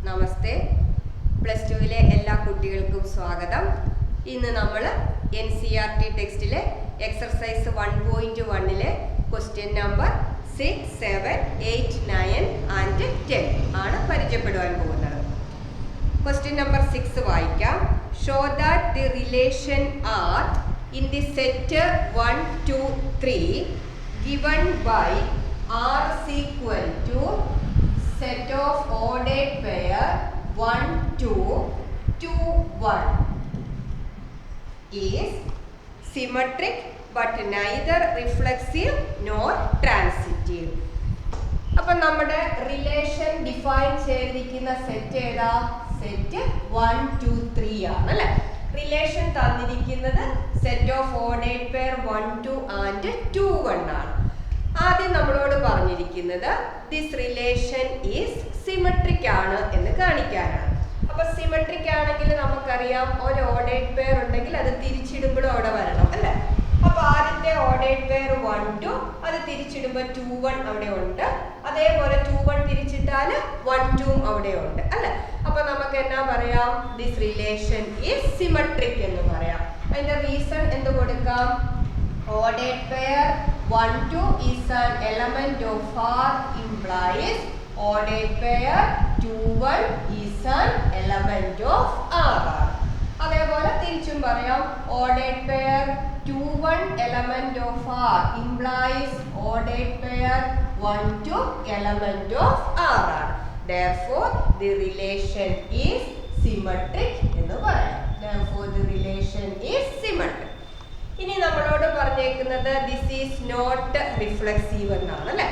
നമസ്തേ. Plus ടുവിലെ എല്ലാ കുട്ടികൾക്കും സ്വാഗതം. ഇന്ന് നമ്മൾ NCERT ടെക്സ്റ്റിലെ എക്സർസൈസ് 1.1 ക്വസ്റ്റ്യൻ നമ്പർ 6, 7, 8, 9 ആൻഡ് 10 ആണ് പരിചയപ്പെടുവാൻ പോകുന്നത്. ക്വസ്റ്റ്യൻ നമ്പർ 6 വായിക്കാം. Show that the relation R in the set 1, 2, 3 given by R is equal to set of ordered pair 1, 2, 2, 1 is symmetric but neither reflexive nor transitive. അപ്പം നമ്മുടെ relation define ചെയ്തിരിക്കുന്ന set ഏതാ? Set 1, 2, 3 ആണ് അല്ലേ? Relation തന്നിരിക്കുന്നത് set of ordered pair 1, 2 and 2, 1 ആണ്. ആദ്യം നമ്മളോട് പറഞ്ഞിരിക്കുന്നത് ദിസ് റിലേഷൻ ഈസ് സിമെട്രിക് ആണ് എന്ന് കാണിക്കാനാണ്. അപ്പൊ സിമെട്രിക് ആണെങ്കിൽ നമുക്കറിയാം ഒരു ഓർഡേർഡ് പെയർ ഉണ്ടെങ്കിൽ അത് തിരിച്ചിടുമ്പോഴും അവിടെ വരണം അല്ലേ? അപ്പൊ ആദ്യത്തെ ഓർഡേർഡ് പെയർ 1, 2 അത് തിരിച്ചിടുമ്പോൾ 2, 1 അവിടെ ഉണ്ട്. അതേപോലെ 2, 1 തിരിച്ചിട്ടാൽ 1, 2 അവിടെ ഉണ്ട് അല്ലെ? അപ്പൊ നമുക്ക് എന്നാ പറയാം? ദിസ് റിലേഷൻ ഈസ് സിമെട്രിക് എന്ന് പറയാം. അതിന്റെ റീസൺ എന്ത് കൊടുക്കാം? Ordered pair 1, 2 is an element of R implies ordered pair 2, 1 is an element of R. അതേപോലെ തിരിച്ചും പറയാം. Ordered pair 2, 1 element of R implies ordered pair 1, 2 element of R. Therefore the relation is symmetric എന്ന് പറയാം. Therefore the relation is symmetric. ഇനി നമ്മളോട് പറഞ്ഞേക്കുന്നത് this is not reflexive എന്നാണ് അല്ലെ?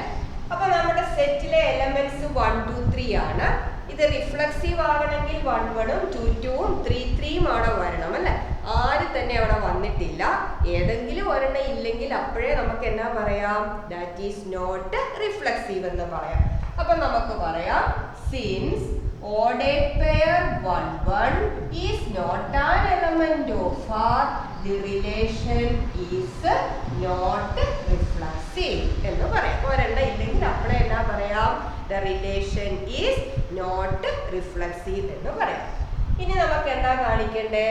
അപ്പൊ നമ്മുടെ സെറ്റിലെ എലമെന്റ്സ് 1, 2, 3 ആണ്. ഇത് റിഫ്ലെക്സീവ് ആകണമെങ്കിൽ 1, 1, 2, 2, 3, 3 അവിടെ വരണം അല്ലെ? ആരും തന്നെ അവിടെ വന്നിട്ടില്ല. ഏതെങ്കിലും ഒരെണ്ണം ഇല്ലെങ്കിൽ അപ്പോഴേ നമുക്ക് എന്നാ പറയാം? ദാറ്റ് ഈസ് നോട്ട് റിഫ്ലെക്സീവ് എന്ന് പറയാം. അപ്പൊ നമുക്ക് പറയാം since ordered pair 1, 1 is not an element of R, the relation is not reflexive എന്ന് പറയാം. ഒരെണ്ണം ഇല്ലെങ്കിൽ അപ്പോഴേ എന്നാ പറയാം? The relation is not reflexive എന്ന് പറയാം. ഇനി നമുക്ക് എന്താ കാണിക്കണ്ടേ?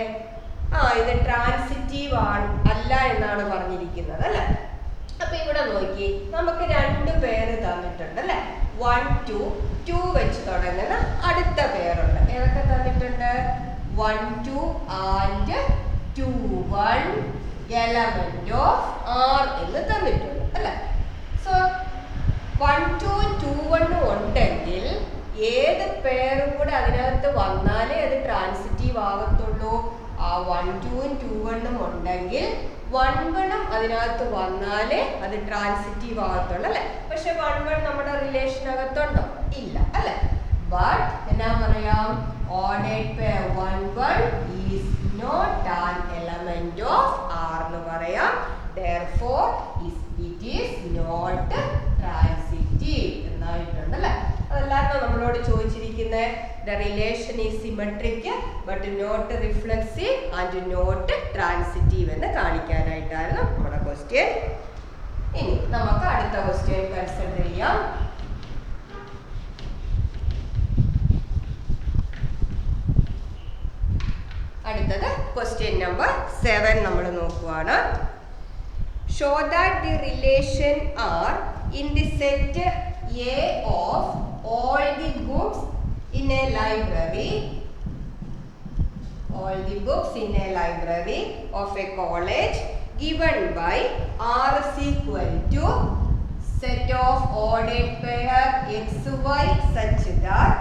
ഇത് ട്രാൻസിറ്റീവ് അല്ല എന്നാണ് പറഞ്ഞിരിക്കുന്നത് അല്ലെ? അപ്പൊ ഇവിടെ നോക്കി, നമുക്ക് 2 പേര് തന്നിട്ടുണ്ട് അല്ലെ? 1, 2, 2 വെച്ച് തുടങ്ങുന്ന അടുത്ത പേരുണ്ട്. ഏതൊക്കെ തന്നിട്ടുണ്ട്? 1, 2 ആൻഡ് 2, 1 എലമെന്റ് ഓഫ് R എന്ന് തന്നിട്ടുണ്ട് അല്ലെ? സോ 1, 2, 2, 1 ഉണ്ടെങ്കിൽ ഏത് പേരും കൂടെ അതിനകത്ത് വന്നാലേ അത് ട്രാൻസിറ്റീവ് ആകത്തുള്ളൂ. ആ 1, 2, 2, 1 ഉണ്ടെങ്കിൽ 1, 1 അതിനകത്ത് വന്നാലേ അത് ട്രാൻസിറ്റീവ് ആകത്തുള്ളൂ അല്ലെ? പക്ഷെ 1, 1 നമ്മുടെ റിലേഷനകത്തുണ്ടോ? ഇല്ല അല്ലെ? ബട്ട് എന്നാ പറയാം? Ordered pair 1, 1 is not an element of R എന്ന് പറയാം. therefore it is not transitive എന്നായിട്ടുണ്ട് അല്ലെ? അതല്ലാതെ നമ്മളോട് ചോദിച്ചിരിക്കുന്നത് the relation is symmetric but not reflexive and not transitive എന്ന് കാണിക്കാനായിട്ടായിരുന്നു നമ്മുടെ ക്വസ്റ്റ്യൻ. ഇനി നമുക്ക് അടുത്ത ക്വസ്റ്റ്യൻ കൺസിഡർ ചെയ്യാം. അടുത്തത് ക്വസ്റ്റ്യൻ നമ്പർ 7 നമ്മൾ നോക്കുവാണ്. Show that the relation R in the set A of all the books in a library of a college given by R is equal to set of ordered pair x, y such that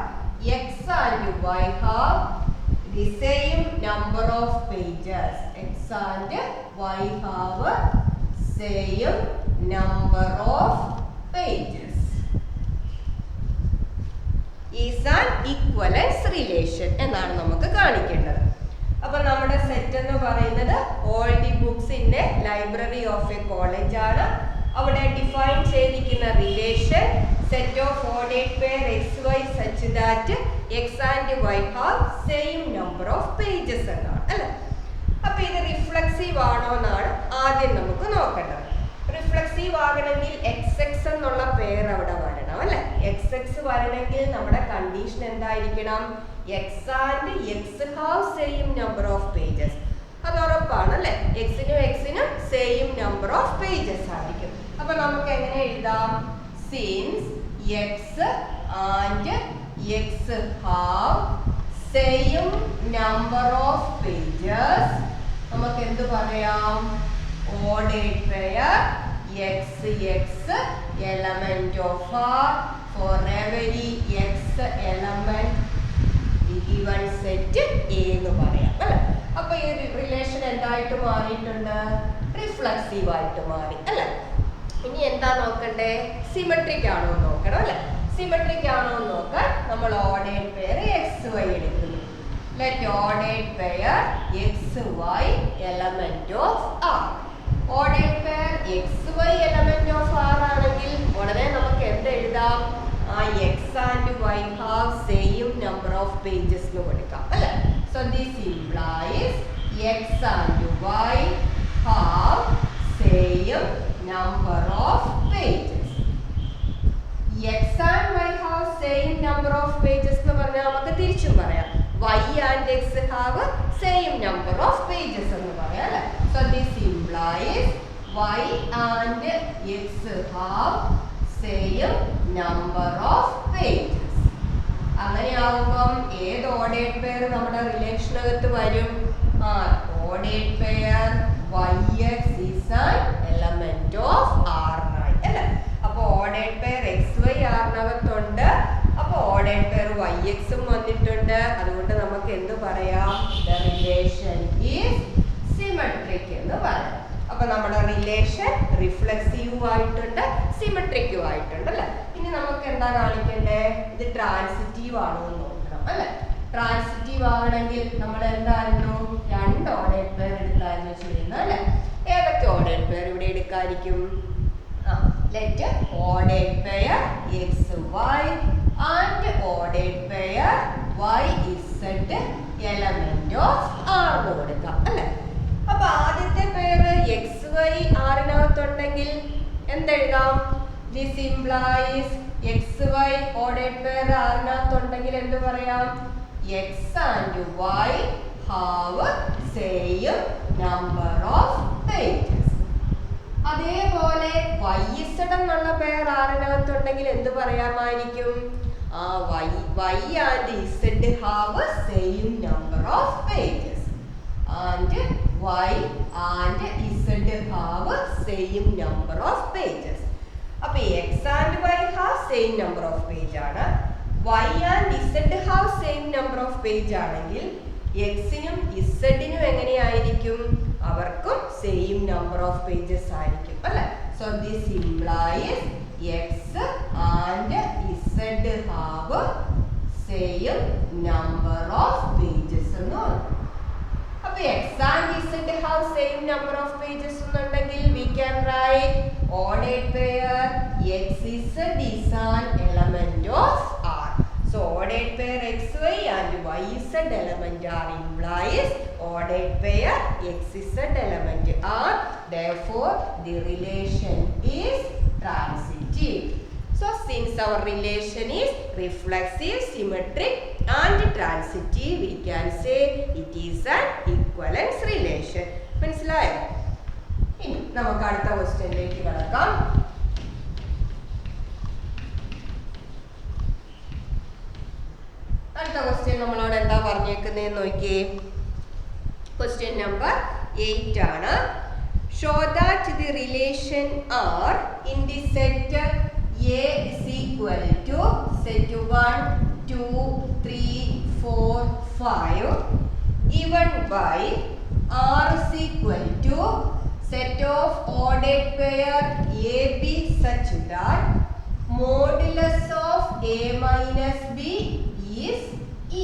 x and y have the same number of pages. X and y have same number of pages. Is an equivalence relation എന്നാണ് നമുക്ക് കാണിക്കേണ്ടത്. അപ്പൊ നമ്മുടെ set എന്ന് പറയുന്നത് all the books in a library of a college ആണ്. അവിടെ define ചെയ്തിരിക്കുന്ന relation set of ordered pair x, y such that x and y have same number of pages എന്നാണ് അല്ലെ? അപ്പൊ ഇത് റിഫ്ലെക്സീവ് ആണോ എന്നാണ് ആദ്യം നമുക്ക് നോക്കേണ്ടത്. റിഫ്ലക്സീവ് ആകണമെങ്കിൽ എക്സ് എക്സ് എന്നുള്ള പേര് അവിടെ വരണം അല്ലെ. എക്സ് എക്സ് വരണമെങ്കിൽ നമ്മുടെ കണ്ടീഷൻ എന്തായിരിക്കണം? X and X have same number of pages. അത് ഉറപ്പാണ് അല്ലെ. എക്സിനും എക്സിനും സെയിം നമ്പർ ഓഫ് പേജസ് ആയിരിക്കും. അപ്പൊ നമുക്ക് എങ്ങനെ എഴുതാം? Since X and X have same number of pages, നമുക്ക് എന്ത് പറയാം? Ordered pair x x element of R for every x element given set A എന്ന് പറയാം അല്ലേ. അപ്പൊ ഈ റിലേഷൻ എന്തായിട്ട് മാറിയിട്ടുണ്ട്? റിഫ്ലക്സീവ് ആയിട്ട് മാറി അല്ലേ. ഇനി എന്താ നോക്കണ്ടേ? സിമെട്രിക് ആണോ എന്ന് നോക്കണം അല്ലെ. സിമെട്രിക് ആണോ എന്ന് നോക്കാൻ നമ്മൾ ഓർഡേഡ് പെയർ എക്സ് വൈ എടുക്കുന്നു. Let ordered pair x y element of R. Ordered pair x y element of R ആണെങ്കിൽ ഉടനെ നമുക്ക് എന്ത് എഴുതാം? ആ x and y have same number of pages എന്ന് കൊടുക്കാം അല്ലെ. So this implies x and y have same number of pages. X and y have same number of pages എന്ന് പറഞ്ഞാൽ നമുക്ക് തിരിച്ചും പറയാം y and x have same number of pages എന്ന് പറയാം അല്ലേ. So this implies y and x have same number of pages. അങ്ങനെയാവുമ്പം ഏത് ordered pair നമ്മുടെ റിലേഷനകത്ത് വരും? Ordered pair yx is an element of R9 അല്ലേ. അപ്പോൾ ഓർഡേഡ് പെയർ xy ആറിനകത്തുണ്ട്. അപ്പൊ ordered pair yx ഉം വന്നിട്ടുണ്ട്. അതുകൊണ്ട് നമുക്ക് എന്ത് പറയാം? The relation is symmetric എന്ന് പറയാം. അപ്പൊ നമ്മുടെ റിലേഷൻ റിഫ്ലക്സീവ് ആയിട്ടുണ്ട്, സിമെട്രിക്കും ആയിട്ടുണ്ട് അല്ലെ. ഇനി നമുക്ക് എന്താ കാണിക്കണ്ടേ? ഇത് ട്രാൻസിറ്റീവ് ആണോ എന്ന് നോക്കണം അല്ലെ. ട്രാൻസിറ്റീവ് ആകണമെങ്കിൽ നമ്മൾ എന്തായിരുന്നു? രണ്ട് ഓർഡേഡ് പെയർ എടുക്കായിരുന്നു ചെയ്യുന്നത് അല്ലെ. ഏതൊക്കെ ഓർഡേഡ് പെയർ ഇവിടെ എടുക്കാതിരിക്കും? let ordered pair xy and ordered pair yz element of R കൊടുക്കാം അല്ലേ. അപ്പൊ ആദ്യത്തെ pair xy ആറിനകത്തുണ്ടെങ്കിൽ എന്തെഴുതാം? this implies xy ordered pair ആറിനകത്തുണ്ടെങ്കിൽ എന്ത് പറയാം? x and y have same number of pages. അതേപോലെ yz എന്നുള്ള പെയർ ആറിനകത്തുണ്ടെങ്കിൽ എന്ത് പറയാമായിരിക്കും? y and z have same number of pages and y and z have same number of pages. അപ്പോൾ x and y have same number of page ആണ്. y and z have same number of page ആണെങ്കിൽ x-നും z-നും എങ്ങനെയായിരിക്കും? അവർക്കും same number of pages ആയിരിക്കും അല്ലേ. So this implies x and z have same number of pages എന്ന് പറഞ്ഞു. അപ്പൊ x and z have same number of pages എന്നുണ്ടെങ്കിൽ we can write ordered pair x z is an element of R. So ordered pair xy and yz element are implies ordered pair xz element are. Therefore the relation is transitive. So since our relation is reflexive, symmetric and transitive, we can say it is an equivalence relation. മനസ്സിലായോ? ഇനി നമുക്ക് അടുത്ത ക്വസ്റ്റ്യനിലേക്ക് കടക്കാം. അടുത്ത question നമ്മളോട് എന്താ പറഞ്ഞേക്കുന്നതെന്ന് നോക്കിയേ. ക്വസ്റ്റ്യൻ നമ്പർ 8 ആണ്. Show that the relation R in the set A is equal to set 1, 2, 3, 4, 5 given by R is equal to set of ordered pair AB such that modulus of A minus B is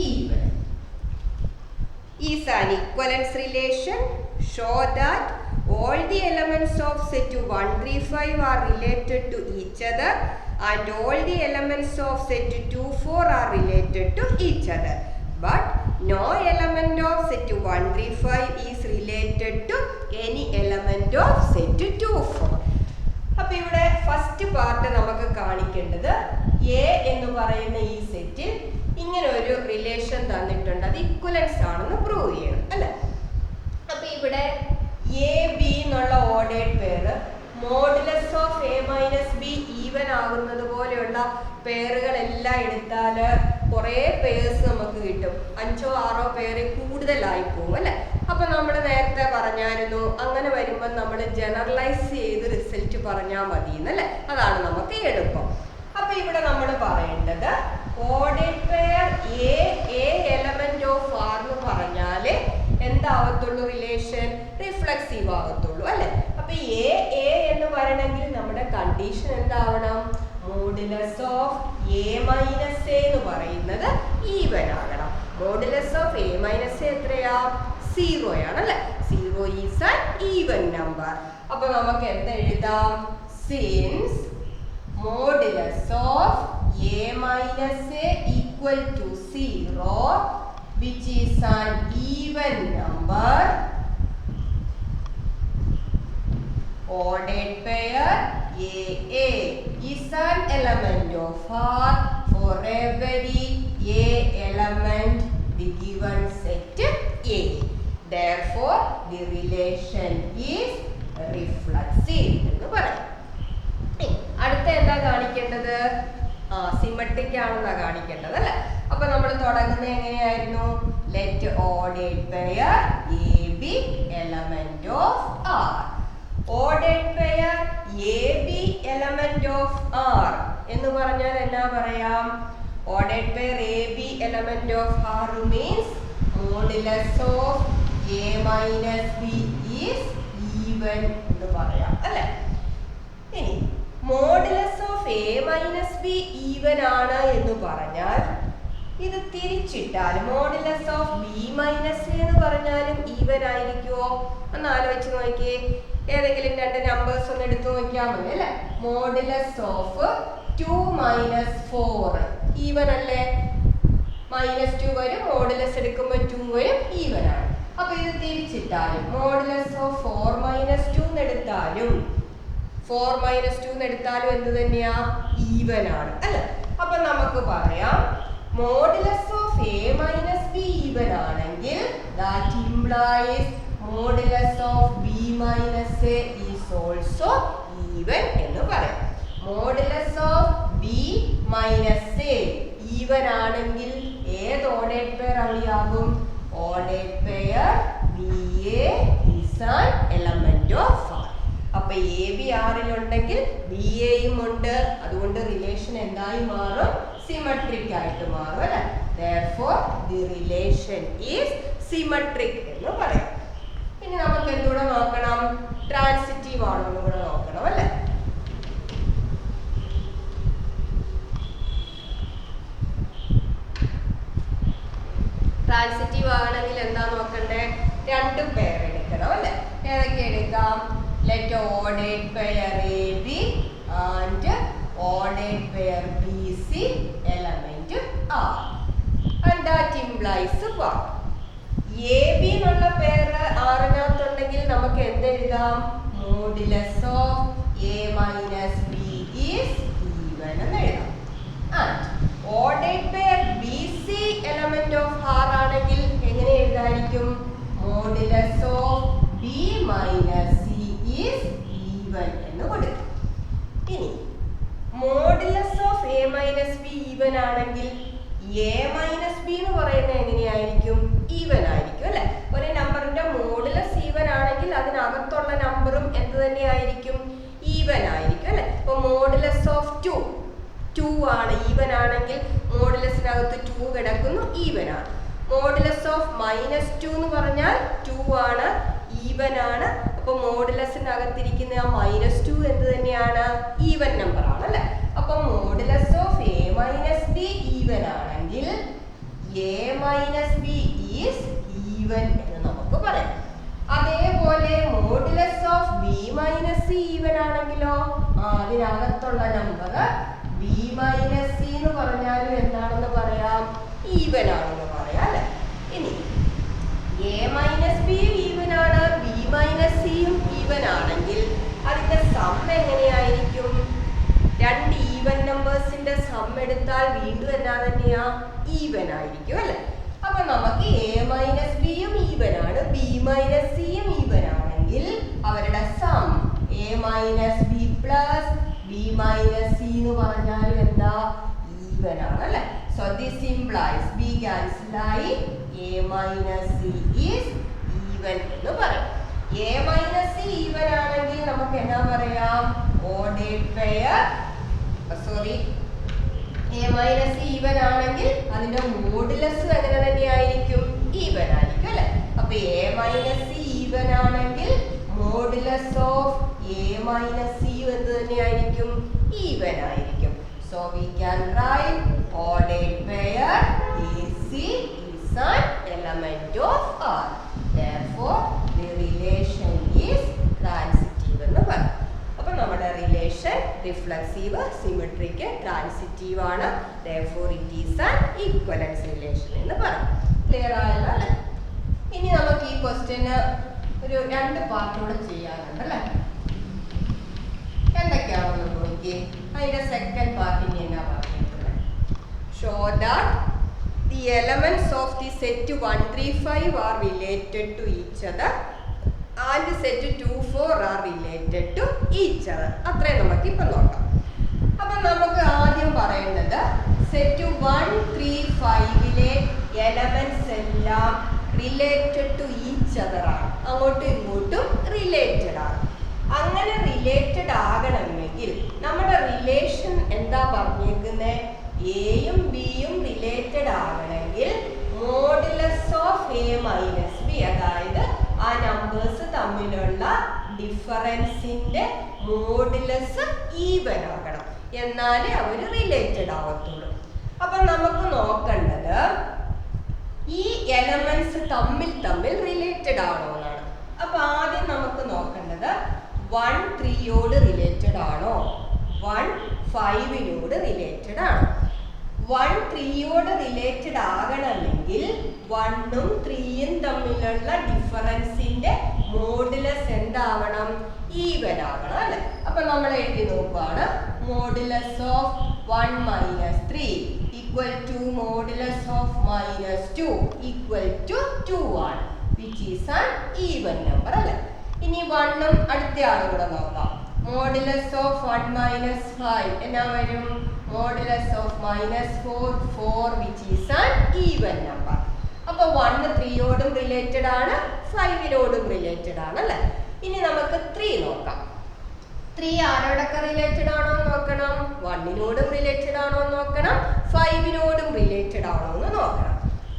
even. Is an equivalence relation. Show that all the elements of set 1, 3, 5 are related to each other and all the elements of set 2, 4 are related to each other. But no element of set 1, 3, 5 is related to any element of set 2, 4. അപ്പൊ ഇവിടെ first part നമുക്ക് കാണിക്കേണ്ടത് A എന്ന് പറയുന്ന ഈ സെറ്റിൽ ഇങ്ങനെ ഒരു relation തന്നിട്ടുണ്ട്, അത് ഇക്വലൻസ് ആണെന്ന് പ്രൂവ് ചെയ്യണം അല്ലെ. അപ്പൊ ഇവിടെ എ ബി എന്നുള്ള ordered pair modulus of A minus B even ആകുന്നത് പോലെയുള്ള പെയറുകളെല്ലാം എടുത്താൽ കുറേ പെയർസ് നമുക്ക് കിട്ടും. 5ഓ 6ഓ പെയർ കൂടുതലായി പോകും അല്ലെ. അപ്പൊ നമ്മൾ നേരത്തെ പറഞ്ഞായിരുന്നു അങ്ങനെ വരുമ്പോൾ നമ്മൾ ജനറലൈസ് ചെയ്ത് റിസൾട്ട് പറഞ്ഞാൽ മതി എന്നല്ലേ, അതാണ് നമുക്ക് എളുപ്പം. അപ്പൊ ഇവിടെ നമ്മൾ പറയേണ്ടത് ordered pair a element of R എന്ന് പറഞ്ഞാൽ എന്താവത്തുള്ളൂ, റിലേഷൻ റിഫ്ലക്സീവ് ആകത്തുള്ളൂ അല്ലെ. അപ്പൊ എ എന്ന് പറയണമെങ്കിൽ നമ്മുടെ കണ്ടീഷൻ എന്താവണം, modulus of A minus a എന്ന് പറയുന്നത് ഈവൻ ആകണം. Modulus of A minus A എത്രയാ, 0 ആണല്ലേ. 0 ഈസ് ആൻ ഈവൻ നമ്പർ. അപ്പൊ നമുക്ക് എന്തെഴുതാം, since modulus of A minus a equal to 0 which is an even number, ordered pair AA is an element of R for every A element the given set A. Therefore, the relation is reflexive എന്ന് പറയാം. അടുത്ത എന്താ കാണിക്കേണ്ടത്, symmetric ആണെന്നാ കാണിക്കേണ്ടത് അല്ലെ. അപ്പൊ നമ്മൾ തുടങ്ങുന്നത് എങ്ങനെയായിരുന്നു, let ordered pair a b element of R. Ordered pair a b element of R എന്ന് പറഞ്ഞാൽ എന്നാ പറയാം, ordered pair a b element of R means modulus of A minus b is even എന്ന് പറയാം അല്ലെ. ഇനി modulus of A minus B even ആണ് എന്ന് പറഞ്ഞാൽ ഇത് തിരിച്ചിട്ടാൽ modulus of B minus a എന്ന് പറഞ്ഞാലും ഈവൻ ആയിരിക്കുമോ എന്ന് ആലോചിച്ച് നോക്കിയേ. ഏതെങ്കിലും രണ്ട് നമ്പേഴ്സ് ഒന്ന് എടുത്തു നോക്കിയാൽ മതി അല്ലെ. മോഡുലസ് ഓഫ് 2 മൈനസ് 4 ഈവൻ അല്ലേ, -2 വരും, മോഡുലസ് എടുക്കുമ്പോൾ 2 വരും, ഈവൻ ആണ്. അപ്പൊ ഇത് തിരിച്ചിട്ടാലും മോഡുലസ് ഓഫ് 4 മൈനസ് 2 എന്ന് എടുത്താലും 4 മൈനസ് 2 എന്ന് എടുത്താലും എന്ത് തന്നെയാ, ഈവൻ ആണ് അല്ലെ. അപ്പൊ നമുക്ക് പറയാം modulus of A minus B even ആണെങ്കിൽ that implies modulus of B minus A is also even എന്ന് പറയാം. Modulus of B minus a even ആണെങ്കിൽ ഏത് ഓർഡേഡ് പെയർ ആകും, ordered pair B A is an element of R. അപ്പൊ a b ആറിലുണ്ടെങ്കിൽ b എയും ഉണ്ട്, അതുകൊണ്ട് റിലേഷൻ എന്തായി മാറും, സിമെട്രിക് ആയിട്ട് മാറും അല്ലെ. Therefore the relation is symmetric എന്ന് പറയാം. ഇനി നമുക്ക് എന്തുകൂടെ നോക്കണം, ട്രാൻസിറ്റീവ് ആണോ എന്ന് കൂടെ നോക്കണം അല്ലെ. ട്രാൻസിറ്റീവ് ആണെങ്കിൽ എന്താ നോക്കണ്ടേ, 2 പെയർ എടുക്കണം അല്ലെ. ഏതൊക്കെ എടുക്കാം, let ordered pair a b and ordered pair b c element R. And that implies what, a b എന്നുള്ള പെയർ ആറിനകത്തുണ്ടെങ്കിൽ നമുക്ക് എന്തെഴുതാം, modulus of A minus b is even എന്ന് എഴുതാം. And ordered pair b c element of R ആണെങ്കിൽ എങ്ങനെ എഴുതായിരിക്കും, modulus of B minus C is even എന്ന് കൊടുക്കും. ഇനി modulus of A minus B even ആണെങ്കിൽ എ മൈനസ് ബി എന്ന് പറയുന്നത് എങ്ങനെയായിരിക്കും, ഈവൻ ആയിരിക്കും അല്ലെ. ഒരു നമ്പറിന്റെ മോഡുലസ് ഈവൻ ആണെങ്കിൽ അതിനകത്തുള്ള നമ്പറും എന്ത് തന്നെയായിരിക്കും, ഈവൻ ആയിരിക്കും അല്ലെ. ഇപ്പൊ മോഡുലസ് ഓഫ് 2 ആണ്, ഈവൻ ആണെങ്കിൽ മോഡുലസിനകത്ത് 2 കിടക്കുന്നു, ഈവൻ ആണ്. മോഡുലസ് ഓഫ് -2 എന്ന് പറഞ്ഞാൽ 2 ആണ്, ഈവൻ ആണ്. അപ്പൊ മോഡുലസിനകത്തിരിക്കുന്ന ആ -2 എന്ത് തന്നെയാണ്, ഈവൻ നമ്പർ ആണ് അല്ലെ. അപ്പൊ modulus of A minus B even ആണെങ്കിൽ a minus b is even എന്ന് നമുക്ക് പറയാം. അതേപോലെ modulus of B minus c even ആണെങ്കിലോ അതിനകത്തുള്ള നമ്പർ ബി മൈനസ് സി എന്ന് പറഞ്ഞാലും എന്താണെന്ന് പറയാം, ഈവൻ ആണെന്ന് പറയാം അല്ലെ. ഇനി എ മൈനസ് ബി ഈവൻ ആണ്, ബി മൈനസ് സിയും ഈവൻ ആണെങ്കിൽ അതിന്റെ സം എങ്ങനെയായിരിക്കും, ഈവൻ ആയിരിക്കും അല്ലെ. അപ്പൊ നമുക്ക് എ മൈനസ് ബിയും ഈവൻ ആണ്, ബി മൈനസ് സിയും ഈവൻ ആണെങ്കിൽ അവരുടെ sum A minus B plus B minus C എന്ന് പറഞ്ഞാലും എന്താ, ഈവൻ ആണ് അല്ലെ. So this implies B cancel ആയി, A minus C is even എന്ന് പറയും. എ മൈനസ് സി ഈവൻ ആണെങ്കിൽ നമുക്ക് എന്നാ പറയാം, ordered pair sorry A minus even ആണെങ്കിൽ അതിന്റെ മോഡുലസ് എങ്ങനെ തന്നെയായിരിക്കും, ഈവൻ ആയിരിക്കും അല്ലെ. അപ്പൊ എ മൈനസ് സി ഈവൻ ആണെങ്കിൽ modulus of A minus C എന്ത് തന്നെയായിരിക്കും, ഈവൻ ആയിരിക്കും. So we can write ordered pair AC is an element of R. Therefore the relation is transitive എന്ന് പറയും. അപ്പൊ നമ്മുടെ റിലേഷൻ റിഫ്ലക്സീവ്, സിമെട്രിക്, ട്രാൻസിറ്റീവ് ആണ്. Therefore it is an equivalence relation എന്ന് പറയും. ക്ലിയർ ആയല്ലോ അല്ലേ? ഇനി നമുക്ക് ഈ ക്വസ്റ്റ്യന് ഒരു 2 പാർട്ടോടെ ചെയ്യാനുണ്ട് അല്ലേ. എന്തൊക്കെയാണെന്ന് നോക്കിയേ. അതിന്റെ സെക്കൻഡ് പാർട്ടിന് എന്നാ പറഞ്ഞിട്ടുള്ളത്, show that the elements of the set 1, 3, 5 are related to each other and set 2, 4 are related to each other. അത്രയും നമുക്ക് ഇപ്പം നോക്കാം. അപ്പം നമുക്ക് ആദ്യം പറയുന്നത് സെറ്റ് 1, 3, 5ലെ എലമെന്റ്സ് എല്ലാം റിലേറ്റഡ് ടു ഈച്ച് അതർ ആണ്, അങ്ങോട്ടും ഇങ്ങോട്ടും റിലേറ്റഡ് ആണ്. അങ്ങനെ റിലേറ്റഡ് ആകണമെങ്കിൽ നമ്മുടെ റിലേഷൻ എന്താ പറഞ്ഞേക്കുന്നത്, എയും ബിയും റിലേറ്റഡ് ആകണമെങ്കിൽ modulus of A minus B, അതായത് ആ നമ്പേഴ്സ് തമ്മിലുള്ള ഡിഫറൻസിന്റെ മോഡുലസ് ഈവൻ ആകണം, എന്നാലേ അവർ റിലേറ്റഡ് ആവത്തുള്ളൂ. അപ്പൊ നമുക്ക് നോക്കേണ്ടത് ഈ എലമെന്റ്സ് തമ്മിൽ റിലേറ്റഡ് ആണോ എന്നാണ്. അപ്പൊ ആദ്യം നമുക്ക് നോക്കേണ്ടത് 1 3യോട് റിലേറ്റഡ് ആണോ, 1 5നോട് റിലേറ്റഡ് ആണോ. 1 3യോട് റിലേറ്റഡ് ആകണമെങ്കിൽ 1ഉം 3യും തമ്മിലുള്ള ഡിഫറൻസിന്റെ മോഡുലസ് എന്താവണം, ഈവൻ ആകണം അല്ലെ. അപ്പൊ നമ്മൾ എഴുതി നോക്കുകയാണ്, modulus of 1 minus 3 equal to modulus of minus 2 equal to 2 ആണ്, which is an even number അല്ലെ. ഇനി 1ഉം അടുത്ത ആളും കൂടെ നോക്കാം. മോഡുലസ് ഓഫ് 1 മൈനസ് 5 എന്നാ വരും, modulus of minus 4 4 which is an even number. അപ്പൊ 1 3യോടും റിലേറ്റഡ് ആണ്, 5നോടും റിലേറ്റഡ് ആണ് അല്ലെ. ഇനി നമുക്ക് 3 നോക്കാം. 3 ആരോടൊക്കെ റിലേറ്റഡ് ആണോ എന്ന് നോക്കണം, 1നോടും റിലേറ്റഡ് ആണോ എന്ന് നോക്കണം, 5നോടും റിലേറ്റഡ് ആണോ എന്ന് നോക്കണം.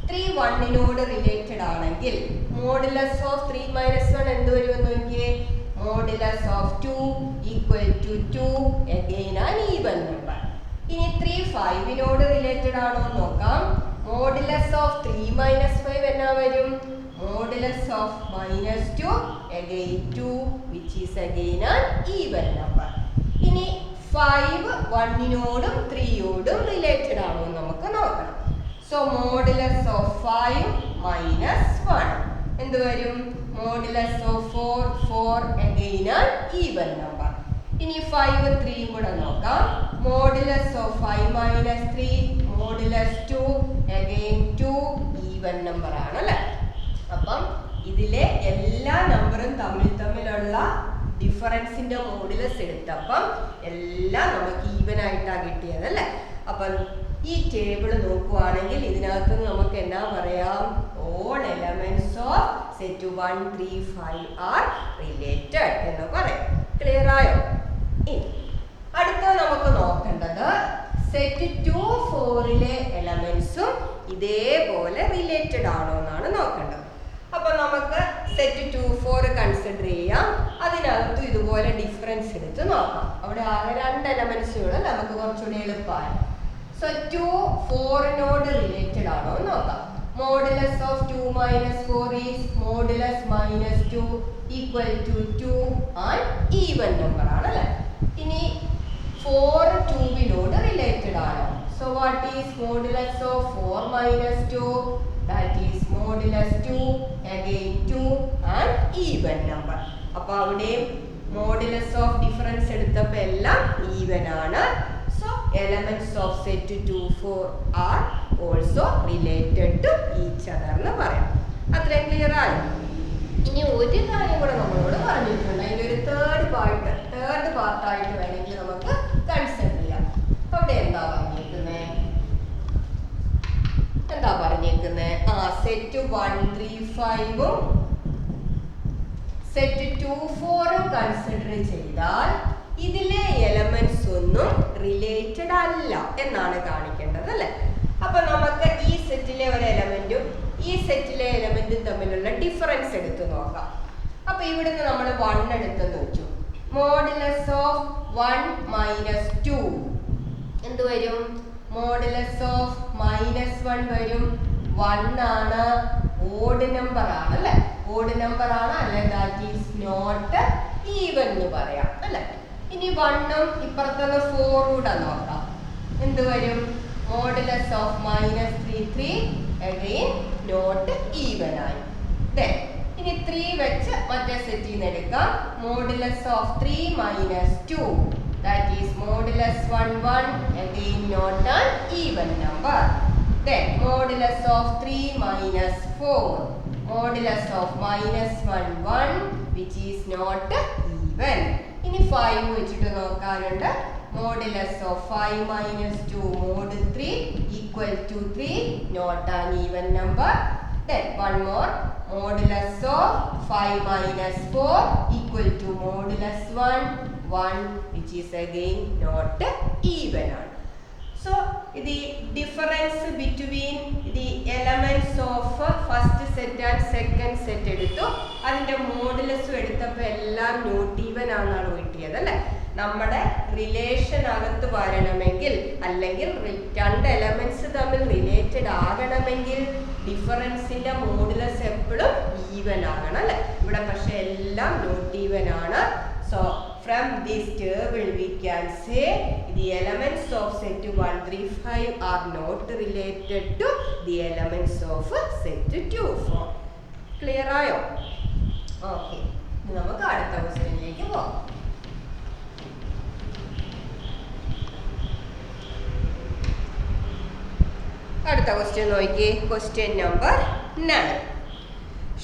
3 1നോട് റിലേറ്റഡ് ആണെങ്കിൽ മോഡുലസ് ഓഫ് 3 മൈനസ് 1 എന്ത് വരുമെന്ന് നോക്കിയേ, modulus of 2 equal to 2, again an even number. ഇനി 3 5നോട് റിലേറ്റഡ് ആണോ എന്ന് നോക്കാം. മോഡുലസ് ഓഫ് 3 മൈനസ് 5 എന്നാ വരും, modulus of minus 2 again 2 which is again an even number. ഇനി 5 1നോടും 3യോടും റിലേറ്റഡ് ആണോ എന്ന് നമുക്ക് നോക്കണം. സോ മോഡുലസ് ഓഫ് 5 മൈനസ് 1 എന്ത് വരും, modulus of 4 4 again an even number. ഇനി 5 3യും കൂടെ നോക്കാം. Modulus of 5 minus 3 modulus 2 again 2 even number ആണ് അല്ലെ. അപ്പം ഇതിലെ എല്ലാ നമ്പറും തമ്മിലുള്ള ഡിഫറൻസിന്റെ മോഡുലസ് എടുത്തപ്പം എല്ലാം നമുക്ക് ഈവൻ ആയിട്ടാണ് കിട്ടിയത് അല്ലെ. അപ്പം ഈ ടേബിൾ നോക്കുവാണെങ്കിൽ ഇതിനകത്ത് നമുക്ക് എന്നാ പറയാം, all elements of set 1 3 5 are related എന്ന് പറയാം. ക്ലിയർ ആയോ? ഇനി അടുത്ത നമുക്ക് നോക്കേണ്ടത് സെറ്റ് 2 4ലെ എലമെന്റ്സും ഇതേപോലെ റിലേറ്റഡ് ആണോ എന്നാണ് നോക്കേണ്ടത്. അപ്പൊ നമുക്ക് സെറ്റ് 2 4 കൺസിഡർ ചെയ്യാം. അതിനകത്ത് ഇതുപോലെ ഡിഫറൻസ് എടുത്ത് നോക്കാം. അവിടെ ആകെ 2 എലമെന്റ്സുകൾ നമുക്ക് കുറച്ചുകൂടി എളുപ്പമായി. സോ 2 4നോട് റിലേറ്റഡ് ആണോ എന്ന് നോക്കാം. Modulus of 2 minus 4 is modulus minus 2 equal to 2 and even number ആണ് അല്ലെ. ഇനി 4 2നോട് റിലേറ്റഡ് ആണോ. So what is modulus of 4 minus 2, that is modulus 2 again 2 and even number. അപ്പൊ അവിടെയും മോഡുലസ് ഓഫ് ഡിഫറൻസ് എടുത്തപ്പോൾ എല്ലാം ഈവൻ ആണ്. So elements of set 2 4 are also related to each other എന്ന് പറയാം. അത്രയും ക്ലിയർ ആയി. ഇനി ഒരു കാര്യം കൂടെ നമ്മളോട് പറഞ്ഞിട്ടുണ്ട്, അതിൻ്റെ ഒരു തേർഡ് പാർട്ടായിട്ട് വേണമെങ്കിൽ നമുക്ക് കൺസിഡർ ചെയ്യാം. അവിടെ എന്താ പറഞ്ഞേക്കുന്നത് സെറ്റ് 1 3 5 സെറ്റ് 2 4 കൺസിഡർ ചെയ്താൽ ഇതിലെ എലമെന്റ്സ് ഒന്നും റിലേറ്റഡ് അല്ല എന്നാണ് കാണിക്കേണ്ടത് അല്ലെ. അപ്പൊ നമുക്ക് ഈ സെറ്റിലെ ഒരു എലമെന്റും ഈ സെറ്റിലെ എലമെന്റും തമ്മിലുള്ള ഡിഫറൻസ് എടുത്തു നോക്കാം. അപ്പൊ ഇവിടുന്ന് നമ്മൾ 1 എടുത്ത് നോച്ചു. മോഡുലസ് ഓഫ് 1 മൈനസ് 2 എന്ത് വരും? മോഡുലസ് ഓഫ് -1 വരും. 1 ആണ്, ഓഡ് നമ്പർ ആണ് അല്ലെ, ഓഡ് നമ്പർ ആണ്, അല്ലെ ദാറ്റ് ഈസ് നോട്ട് ഈവൻ എന്ന് പറയാം അല്ലെ. ഇനി 1ഉം ഇപ്പുറത്തുള്ള 4 കൂടെ നോക്കാം. എന്ത് വരും? Modulus of -3 again not even ആയി. ഇനി 3 വെച്ച് മറ്റേ സെറ്റിൽ നിന്ന് എടുക്കാം. Modulus of 3 - 2 that is modulus 1 1 again not an even number. Then modulus of 3 minus 4, modulus of -1 1 which is not even. ഇനി 5 വെച്ചിട്ട് നോക്കാനുണ്ട്. modulus of 5 minus 2 mod 3 equal to 3 not an even number. Then one more, modulus of 5 minus 4 equal to modulus 1 which is again not even. So the difference between the elements of first set and second set എടുത്തു. അതിന്റെ modulus എടുത്തപ്പോൾ എല്ലാം not even ആണെന്നാണ് കിട്ടിയത് അല്ലെ. നമ്മുടെ relation അകത്ത് വരണമെങ്കിൽ അല്ലെങ്കിൽ രണ്ട് എലമെന്റ്സ് തമ്മിൽ റിലേറ്റഡ് ആകണമെങ്കിൽ ഡിഫറൻസിന്റെ മോഡുലസ് എപ്പോഴും ഈവൻ ആകണം അല്ലെ. ഇവിടെ പക്ഷെ എല്ലാം നോട്ട് ഈവൻ ആണ്. So from this table we can say the elements of set 1 3 5 are not related to the elements of set 2 4. Clear ആയോ? Okay. നമുക്ക് അടുത്ത ക്വസ്റ്റ്യനിലേക്ക് പോകാം. അടുത്ത ക്വസ്റ്റ്യൻ നോക്കിയേ. Question number 9.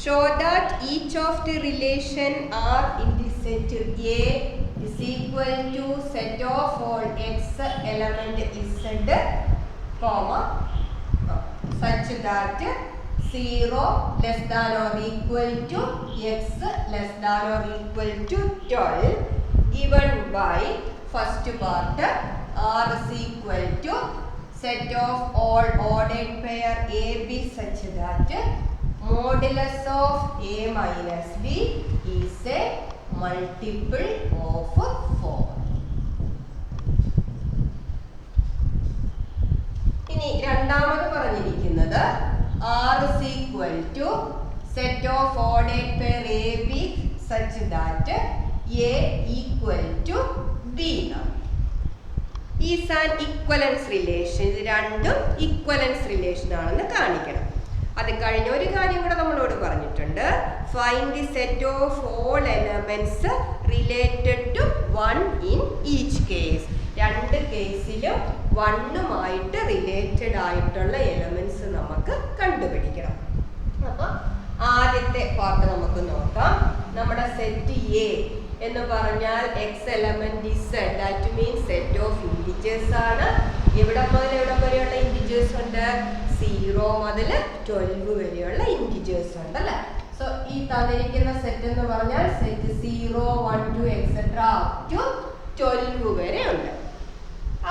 Show that each of the relation R in the set A is equal to set of all X element Z, comma, such that 0 less than or equal to X less than or equal to 12 given by first part R is equal to set of all ordered pair AB such that modulus of A minus B is a multiple of 4. ഇനി രണ്ടാമത് പറഞ്ഞിരിക്കുന്നത് R is equal to set of ordered pair AB such that A equal to B. Is an equivalence relation. ഇത് രണ്ടും equivalence relation ആണെന്ന് കാണിക്കണം. അത് കഴിഞ്ഞ ഒരു കാര്യം കൂടെ നമ്മളോട് പറഞ്ഞിട്ടുണ്ട്. Find the set of all elements related to 1 in each case. രണ്ട് കേസിലും 1ഉമായിട്ട് റിലേറ്റഡ് ആയിട്ടുള്ള എലമെന്റ്സ് നമുക്ക് കണ്ടുപിടിക്കണം. അപ്പൊ ആദ്യത്തെ പാർട്ട് നമുക്ക് നോക്കാം. നമ്മുടെ സെറ്റ് എ എന്ന് പറഞ്ഞാൽ X element is that means set of integers ആണ്. എവിടെ മുതൽ എവിടെ വരെയുള്ള ഇൻഡിജേഴ്സ് ഉണ്ട്? 0 മുതൽ 12 വരെയുള്ള ഇൻഡിജേഴ്സ് ഉണ്ട് അല്ലെ. സോ ഈ തന്നിരിക്കുന്ന സെറ്റ് എന്ന് പറഞ്ഞാൽ സെറ്റ് 0 1 2 എക്സെട്ര അപ് ടു 12 വരെ ഉണ്ട്.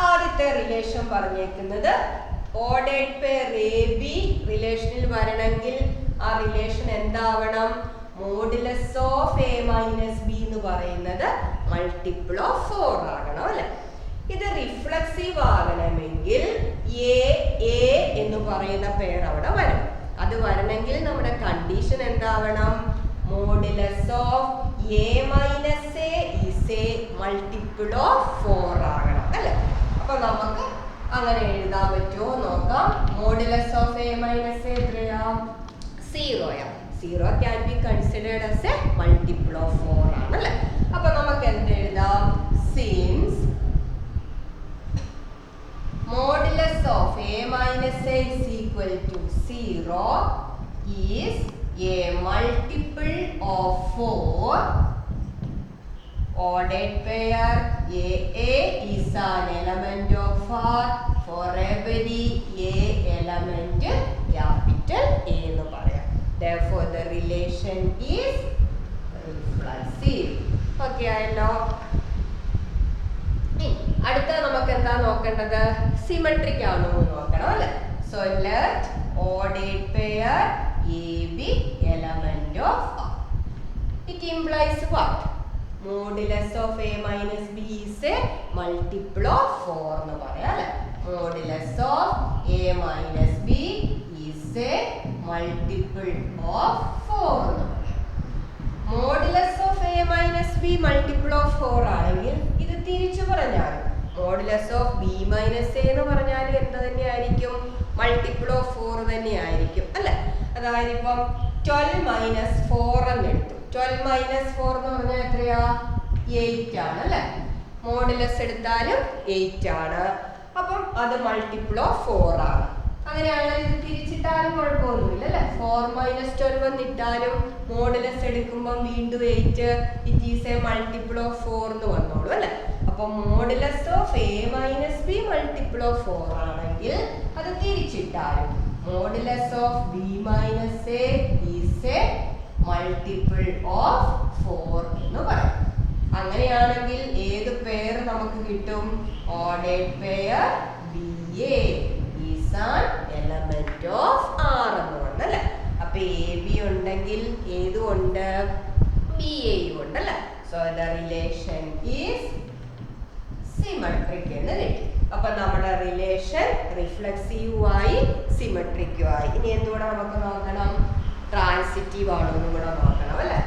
ആദ്യത്തെ റിലേഷൻ പറഞ്ഞേക്കുന്നത് ഓർഡേർഡ് പെയർ എ ബി റിലേഷനിൽ വരണമെങ്കിൽ ആ റിലേഷൻ എന്താവണം? Modulus of A minus B എന്ന് പറയുന്നത് മൾട്ടിപ്പിൾ ഓഫ് 4 ആകണം അല്ലെ. ഇത് റിഫ്ലക്സീവ് ആകണമെങ്കിൽ എ എന്ന് പറയുന്ന പെയർ അവിടെ വരും. അത് വരണമെങ്കിൽ നമ്മുടെ കണ്ടീഷൻ എന്താവണം? Modulus of A minus A is a multiple of 4 ആകണം അല്ലെ. അപ്പൊ നമുക്ക് അങ്ങനെ എഴുതാൻ പറ്റുമോ നോക്കാം. Modulus of A minus A എത്രയാ? 0. 0 can be considered as a multiple of 4 ആണ് അല്ലെ. അപ്പൊ നമുക്ക് എന്ത് എഴുതാം? Since modulus of a minus a is equal to 0 is a multiple of 4 ordered pair. A is an element of R for every A element capital A എന്ന് പറയാം. Therefore the relation is reflexive. Okay ആയല്ലോ. അടുത്ത നമുക്ക് എന്താ നോക്കേണ്ടത്? Symmetric ആണോ എന്ന് നോക്കണം അല്ലേ? So let ordered pair A be element of R. It implies what? Modulus of A minus B is a multiple of 4 എന്ന് പറയാം അല്ലേ? Modulus of A minus B is a multiple of 4 എന്ന് പറയാം. Modulus of A minus B multiple of 4 ആണെങ്കിൽ ഇത് തിരിച്ചു പറഞ്ഞാൽ modulus of B minus A എന്ന് പറഞ്ഞാൽ എന്ത് തന്നെയായിരിക്കും? മൾട്ടിപ്പിൾ ഓഫ് 4 തന്നെയായിരിക്കും അല്ലേ? അതായത് ഇപ്പം 12 മൈനസ് 4 എന്ന് എടുത്തു. 12 മൈനസ് 4 എന്ന് പറഞ്ഞാൽ എത്രയാ? 8 ആണ് അല്ലേ? മോഡുലസ് എടുത്താലും 8 ആണ്. അപ്പം അത് മൾട്ടിപ്പിൾ ഓഫ് 4 ആണ്. അങ്ങനെയാണെങ്കിൽ ഇത് തിരിച്ചിട്ടാലും കുഴപ്പമൊന്നുമില്ല അല്ലേ? 4 മൈനസ് 12 എന്നിട്ടാലും മോഡുലസ് എടുക്കുമ്പം വീണ്ടും 8 it is a multiple of 4 എന്ന് വന്നോളൂ അല്ലേ? അപ്പം modulus of A minus B multiple of 4 ആണെങ്കിൽ അത് തിരിച്ചിട്ടാലും modulus of B minus A is a multiple of 4 എന്ന് പറയും. അങ്ങനെയാണെങ്കിൽ ഏത് പെയർ നമുക്ക് കിട്ടും? Ordered pair B A is an element of R എന്ന് പറഞ്ഞു അല്ലേ? അപ്പൊ എ ബി ഉണ്ടെങ്കിൽ ഏതും ഉണ്ട്? ബി എയും ഉണ്ട് അല്ലേ? So the relation is symmetric എന്ന് കിട്ടി. അപ്പൊ നമ്മുടെ റിലേഷൻ റിഫ്ലെക്സീവുമായി സിമെട്രിക്കുമായി. ഇനി എന്തുകൂടെ നമുക്ക് നോക്കണം? ട്രാൻസിറ്റീവ് ആണോ എന്നും കൂടെ നോക്കണം അല്ലേ?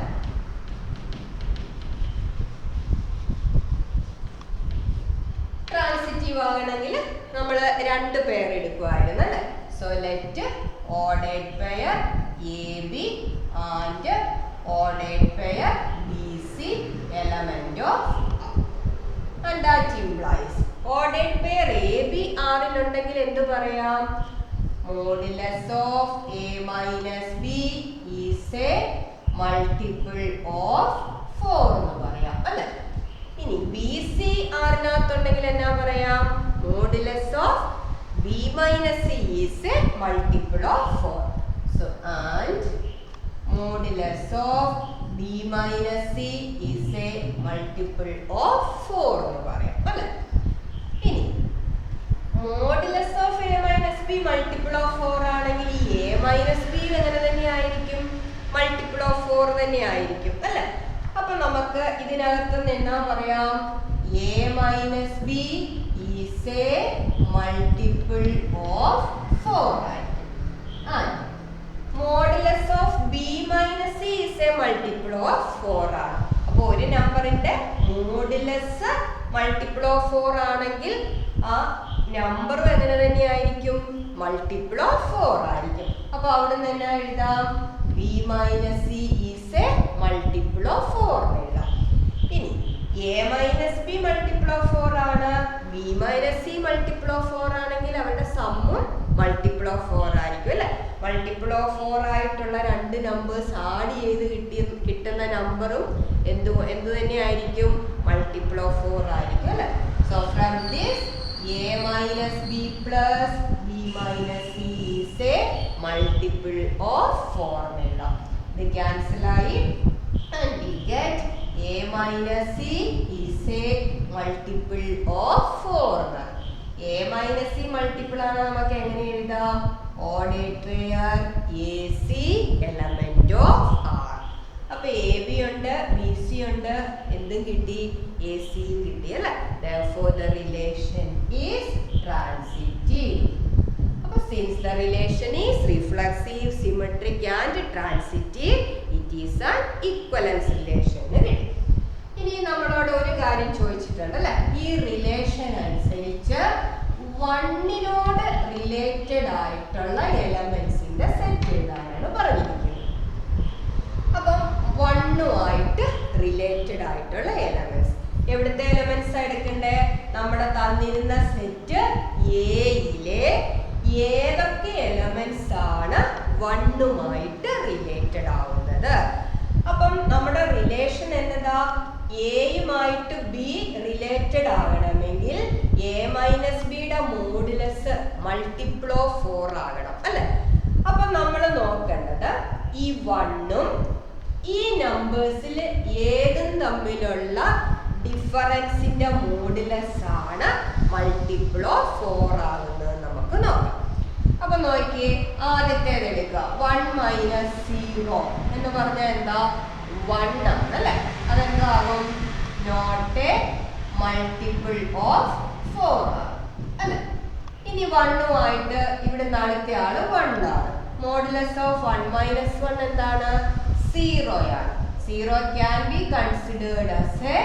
ട്രാൻസിറ്റീവ് ആകണമെങ്കിൽ നമ്മൾ രണ്ട് പെയർ എടുക്കുമായിരുന്നു അല്ലേ? So let ordered pair a b and ordered pair b c element of and that implies ordered pair A B R ൽ ഉണ്ടെങ്കിൽ എന്ത് പറയാം? modulus of A minus B is a multiple of 4 എന്ന് പറയാം അല്ലേ? ഇനി B C R നകത്തുണ്ടെങ്കിൽ എന്നാ പറയാം? modulus of B minus C is a multiple of 4. So and modulus of B minus C is a multiple of 4 എന്ന് പറയാം അല്ലേ? ഇനി modulus of A minus B multiple of 4 ആണെങ്കിൽ ഈ A minus B എങ്ങനെ തന്നെയായിരിക്കും? multiple of 4 തന്നെയായിരിക്കും അല്ലേ? അപ്പൊ നമുക്ക് ഇതിനകത്ത് നിന്ന് എന്നാ പറയാം? A minus B is a multiple of 4 ആയിരിക്കും. And modulus of B minus C is a multiple of 4 ആണ്. അപ്പോൾ ഒരു നമ്പറിന്റെ മോഡുലസ് മൾട്ടിപ്പിൾ ഓഫ് 4 ആണെങ്കിൽ ആ നമ്പറും എങ്ങനെ തന്നെയായിരിക്കും? മൾട്ടിപ്പിൾ ഓഫ് 4 ആയിരിക്കും. അപ്പോൾ അവിടെ നിന്ന് തന്നെ എഴുതാം B minus C is a multiple of 4 എഴുതാം. ഇനി A minus B multiple of 4 ആണ്, B minus C multiple of 4 ആണെങ്കിൽ അവരുടെ സമ്മും മൾട്ടിപ്പിൾ ഓഫ് 4 ആയിരിക്കും അല്ലേ? മൾട്ടിപ്പിൾ ഓഫ് 4 ആയിട്ടുള്ള രണ്ട് നമ്പേഴ്സ് ആഡ് ചെയ്ത് കിട്ടുന്ന നമ്പറും എന്ത് തന്നെയായിരിക്കും? മൾട്ടിപ്പിൾ ഓഫ് 4 ആയിരിക്കും അല്ലേ? So from this A minus B plus B minus C is a multiple of 4 എഴുതാം. ഇത് ക്യാൻസൽ ആയി and we get A minus C is a multiple of 4. A minus C multiple ആണ് നമുക്ക് എങ്ങനെ എഴുതാം? Ordered pair AC element of R. അപ്പൊ AB ഉണ്ട്, BC ഉണ്ട്, എന്തും കിട്ടി? AC കിട്ടി അല്ലേ? Therefore the relation is transitive. അപ്പൊ since the relation is reflexive, symmetric and transitive, it is an equivalence relation. ഇനി നമ്മളോട് ഒരു കാര്യം ചോദിച്ചിട്ടുണ്ട് അല്ലെ? ഈ റിലേഷൻ അനുസരിച്ച് 1നോട് റിലേറ്റഡ് ആയിട്ടുള്ള എലമെന്റ്സിന്റെ സെറ്റ് എഴുതാനാണ് പറഞ്ഞിരിക്കുന്നത്. അപ്പം 1ഉമായിട്ട് റിലേറ്റഡ് ആയിട്ടുള്ള എലമെന്റ്സ് എവിടുത്തെ എലമെന്റ്സ് എടുക്കണ്ടേ? നമ്മുടെ തന്നിരുന്ന സെറ്റ് എയിലെ ഏതൊക്കെ എലമെന്റ്സ് ആണ് 1ഉമായിട്ട് റിലേറ്റഡ് ആവുന്നത്? അപ്പം നമ്മുടെ റിലേഷൻ എന്നതാ, എയുമായിട്ട് ബി റിലേറ്റഡ് ആകണമെങ്കിൽ എ മൈനസ് ബിയുടെ മോഡുലസ് മൾട്ടിപ്പിൾ ഓഫ് 4 ആകണം അല്ലെ? അപ്പം നമ്മൾ നോക്കേണ്ടത് ഈ 1ഉം ഈ നമ്പേഴ്സിൽ ഏതും തമ്മിലുള്ള ഡിഫറൻസിന്റെ മോഡുലസ് ആണ് മൾട്ടിപ്പിൾ ഓഫ് 4 ആകുന്നത് നമുക്ക് നോക്കാം. അപ്പൊ നോക്കിയേ, ആദ്യത്തേത് എടുക്കുക. 1 മൈനസ് 0 എന്ന് പറഞ്ഞാൽ എന്താ? 1 ആണ് അല്ലെ? അതെന്താകും? നോട്ട് എ മൾട്ടിപ്പിൾ ഓഫ് 4 ആണ് അല്ലെ? ഇനി 1ഉമായിട്ട് ഇവിടെ അടുത്ത ആള് 1 ആണ്. മോഡുലസ് ഓഫ് 1 മൈനസ് 1 എന്താണ്? 0 ആണ്. 0 can be considered as A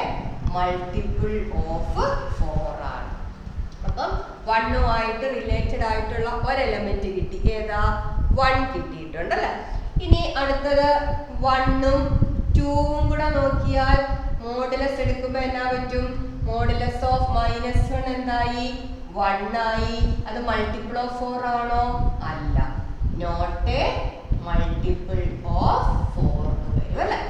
multiple of 4 ആണ്. അപ്പം 1ഉമായിട്ട് റിലേറ്റഡ് ആയിട്ടുള്ള ഒരു എലമെന്റ് കിട്ടി. ഏതാ? 1 കിട്ടിയിട്ടുണ്ട് അല്ലെ? ഇനി അടുത്തത് 1ഉം 2ഉം കൂടെ നോക്കിയാൽ മോഡുലസ് എടുക്കുമ്പോൾ എന്നാ പറ്റും? മോഡുലസ് ഓഫ് മൈനസ് 1 എന്തായി? 1 ആയി. അത് മൾട്ടിപ്പിൾ ഓഫ് 4 ആണോ? അല്ല, നോട്ട് എ മൾട്ടിപ്പിൾ ഓഫ് 4 വരും അല്ലെ?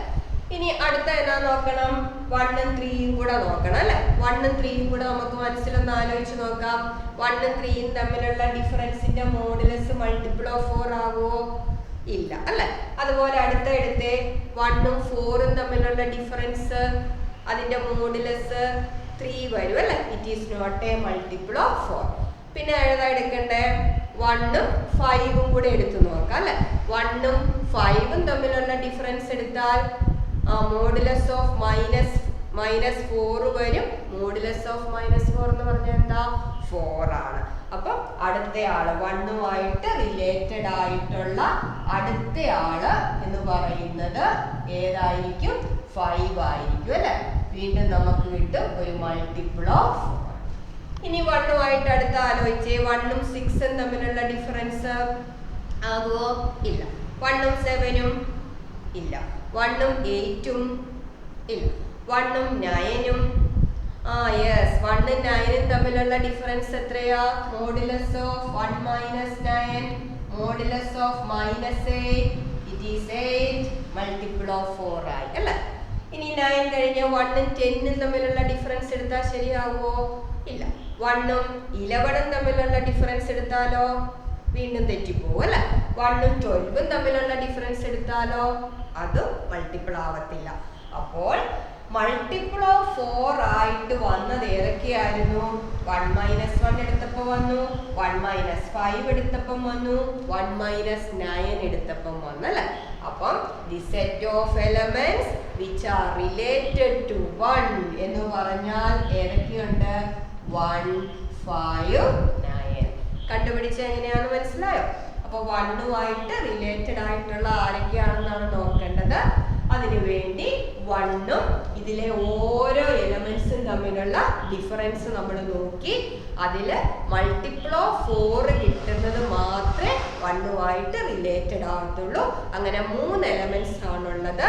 ഇനി അടുത്ത എന്നാ നോക്കണം? 1ഉം 3ഉം കൂടെ നോക്കണം അല്ലെ? 1ഉം 3ഉം കൂടെ നമുക്ക് മനസ്സിലൊന്ന് ആലോചിച്ച് നോക്കാം. 1ഉം 3ഉം തമ്മിലുള്ള ഡിഫറൻസിന്റെ മോഡുലസ് മൾട്ടിപ്പിൾ ഓഫ് 4 ആകുമോ? ഇല്ല അല്ലെ? അതുപോലെ അടുത്ത എടുത്തേ, 1ഉം 4ഉം തമ്മിലുള്ള ഡിഫറൻസ്, അതിന്റെ മോഡുലസ് 3 വരും അല്ലെ? It is not a multiple of 4. പിന്നെ ഏതാ എടുക്കണ്ടേ? 1ഉം 5ഉം കൂടെ എടുത്തു നോക്കാം അല്ലെ? 1ഉം 5ഉം തമ്മിലുള്ള ഡിഫറൻസ് എടുത്താൽ മോഡുലസ് ഓഫ് മൈനസ് 4 വരും. മോഡുലസ് ഓഫ് മൈനസ് 4 എന്ന് പറഞ്ഞാൽ എന്താ? 4 ആണ്. അപ്പം അടുത്തയാള് 1ഉമായിട്ട് റിലേറ്റഡ് ആയിട്ടുള്ള അടുത്തയാള് എന്ന് പറയുന്നത് ഏതായിരിക്കും? 5 ആയിരിക്കും അല്ലെ? വീണ്ടും നമുക്ക് കിട്ടും ഒരു മൾട്ടിപ്പിൾ ഓഫ് 4. ഇനി 1ഉമായിട്ട് അടുത്ത ആലോചിച്ചേ, 1ഉം 6ഉം തമ്മിലുള്ള ഡിഫറൻസ് ആകുമോ? ഇല്ല. 1ഉം 7ഉം ഇല്ല. 1ഉം 8ഉം ഇല്ല. 1ഉം 9ഉം യെസ്, 1ഉം 9ഉം തമ്മിലുള്ള ഡിഫറൻസ് എത്രയാ? Modulus of 1 minus 9, modulus of minus 8, it is 8, multiple of 4 ആയി അല്ലേ? ഇനി 9 കഴിഞ്ഞ് 1ഉം 10ഉം തമ്മിലുള്ള ഡിഫറൻസ് എടുത്താൽ ശരിയാകുമോ? ഇല്ല. 1ഉം 11ഉം തമ്മിലുള്ള ഡിഫറൻസ് എടുത്താലോ? വീണ്ടും തെറ്റിപ്പോവും അല്ലെ? 1ഉം 12ഉം തമ്മിലുള്ള ഡിഫറൻസ് എടുത്താലോ? അതും മൾട്ടിപ്പിൾ ആവത്തില്ല. അപ്പോൾ മൾട്ടിപ്പിൾ ഓഫ് 4 ആയിട്ട് വന്നത് ഏതൊക്കെയായിരുന്നു? 1 മൈനസ് 1 എടുത്തപ്പോൾ വന്നു, 1 മൈനസ് 5 എടുത്തപ്പം വന്നു, 1 മൈനസ് 9 എടുത്തപ്പം വന്നു അല്ലെ? അപ്പം the set of elements which are related to 1 എന്ന് പറഞ്ഞാൽ ഏതൊക്കെയുണ്ട്? 1, 5, 9. കണ്ടുപിടിച്ച എങ്ങനെയാണെന്ന് മനസ്സിലായോ? അപ്പൊ 1ഉമായിട്ട് റിലേറ്റഡ് ആയിട്ടുള്ള ആരൊക്കെയാണെന്നാണ് നോക്കേണ്ടത്. അതിനുവേണ്ടി 1ഉം ഇതിലെ ഓരോ എലമെന്റ്സും തമ്മിലുള്ള ഡിഫറൻസ് നമ്മൾ നോക്കി അതിൽ മൾട്ടിപ്പിൾ ഓഫ് 4 കിട്ടുന്നത് മാത്രമേ 1ഉമായിട്ട് റിലേറ്റഡ് ആകത്തുള്ളൂ. അങ്ങനെ 3 എലമെന്റ്സ് ആണുള്ളത്.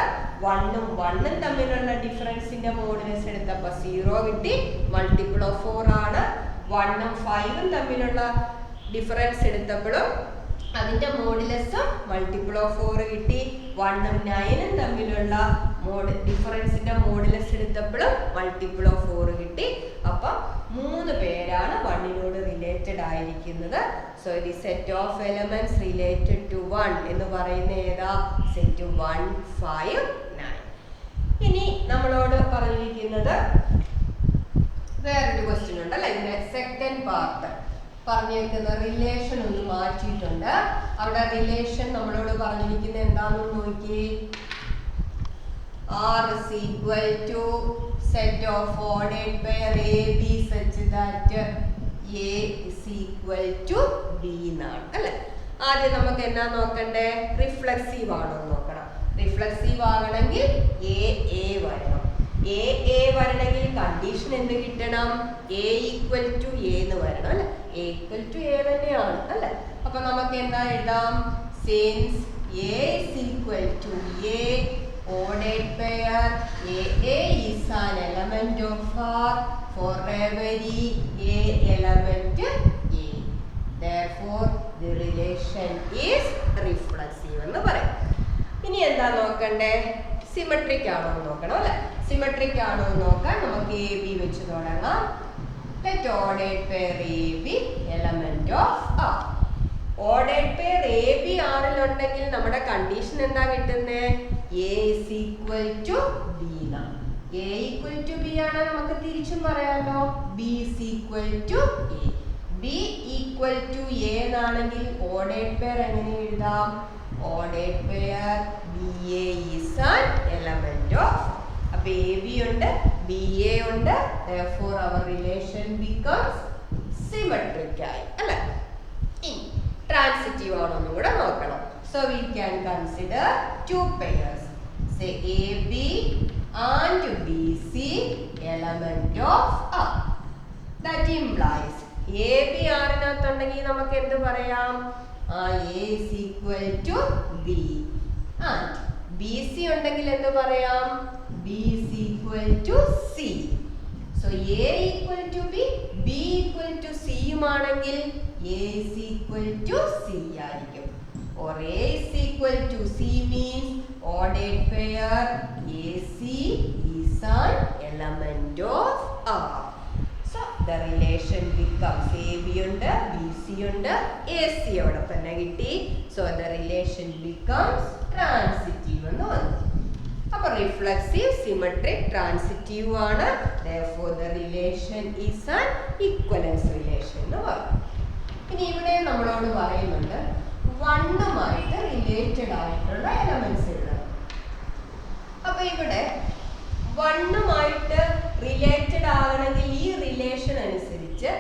1ഉം 1ഉം തമ്മിലുള്ള ഡിഫറൻസിന്റെ മോഡുലസ് എടുത്തപ്പോൾ 0 കിട്ടി, മൾട്ടിപ്പിൾ ഓഫ് 4 ആണ്. 1ഉം 5ഉം തമ്മിലുള്ള ഡിഫറൻസ് എടുത്തപ്പോഴും അതിന്റെ മോഡുലസ് മൾട്ടിപ്പിൾ ഓഫ് 4 കിട്ടി. 1ഉം 9ഉം തമ്മിലുള്ള ഡിഫറൻസിന്റെ മോഡുലസ് എടുത്തപ്പോഴും മൾട്ടിപ്പിൾ ഓഫ് 4 കിട്ടി. അപ്പം 3 പേരാണ് 1നോട് റിലേറ്റഡ് ആയിരിക്കുന്നത്. So the set of elements related to 1 എന്ന് പറയുന്ന ഏതാ? സെറ്റ് 1, 5, 9. ഇനി നമ്മളോട് പറഞ്ഞിരിക്കുന്നത് വേറൊരു ക്വസ്റ്റ്യൻ ഉണ്ട് അല്ലെ? ഇതിന്റെ സെക്കൻഡ് പാർട്ട് പറഞ്ഞിരിക്കുന്ന റിലേഷൻ ഒന്ന് മാറ്റിയിട്ടുണ്ട്. അവിടെ റിലേഷൻ നമ്മളോട് പറഞ്ഞിരിക്കുന്നത് എന്താണെന്ന് നോക്കി. R is equal to set of ordered pair A, B such that A is equal to B എന്നാണ് അല്ലെ? ആദ്യം നമുക്ക് എന്നാ നോക്കണ്ടേ? റിഫ്ലെക്സീവ് ആണോ നോക്കണം. റിഫ്ലെക്സീവ് ആകണമെങ്കിൽ A വരണം. A വരണമെങ്കിൽ കണ്ടീഷൻ എന്ത് കിട്ടണം? A ഈക്വൽ ടു A എന്ന് വരണം അല്ലെ? A ഈക്വൽ ടു A തന്നെയാണ് അല്ലെ? അപ്പൊ നമുക്ക് എന്താ എഴുതാം? Since A is equal to A, ordered pair AA is an element of R for every A element therefore the relation is reflexive എന്ന് പറയും. ഇനി എന്താ നോക്കണ്ടേ? സിമെട്രിക് ആണോ എന്ന് നോക്കണം അല്ലേ? സിമെട്രിക് ആണോ എന്ന് നോക്കാൻ നമുക്ക് എ ബി വെച്ച് തുടങ്ങാം. Let ordered pair AB element of R. Ordered pair AB R ൽ ഉണ്ടെങ്കിൽ നമ്മുടെ കണ്ടീഷൻ എന്താ കിട്ടുന്നത്? A is equal to B എന്നാണ്. A equal to B ആണ് നമുക്ക് തിരിച്ചും പറയാമല്ലോ. B is equal to A. B equal to A എന്നാണെങ്കിൽ ordered pair എങ്ങനെ എഴുതാം? Ordered pair BA is an element of. അപ്പൊ AB ഉണ്ട്, BA ഉണ്ട്, therefore our relation becomes symmetric ആയി അല്ലേ? ഇനി ട്രാൻസിറ്റീവ് ആണോ എന്നും കൂടെ നോക്കണം. So we can consider two pairs, say AB and BC element of R. That implies AB R നകത്തുണ്ടെങ്കിൽ നമുക്ക് എന്ത് പറയാം? A is equal to B and BC ഉണ്ടെങ്കിൽ എന്ത് പറയാം? B is equal to C. So A equal to B, B equal to C ആണെങ്കിൽ A is equal to C ആയിരിക്കും. Or A is equal to C means ordered pair AC is an element of R. So the relation becomes AB ഉണ്ട്, BC ഉണ്ട്, AC അവിടെ തന്നെ കിട്ടി. So the relation becomes transitive എന്ന് വന്നു. അപ്പൊ reflexive, symmetric, transitive ആണ്. therefore the relation is an equivalence relation എന്ന് പറയും. ഇനി ഇവിടെ നമ്മളോട് പറയുന്നുണ്ട് വണ്ണുമായിട്ട് റിലേറ്റഡ് ആയിട്ടുള്ള എലമെന്റ്സ് എഴുതണം. അപ്പൊ ഇവിടെ വണ്ണുമായിട്ട് റിലേറ്റഡ് ആകണമെങ്കിൽ ഈ റിലേഷൻ അനുസരിച്ച്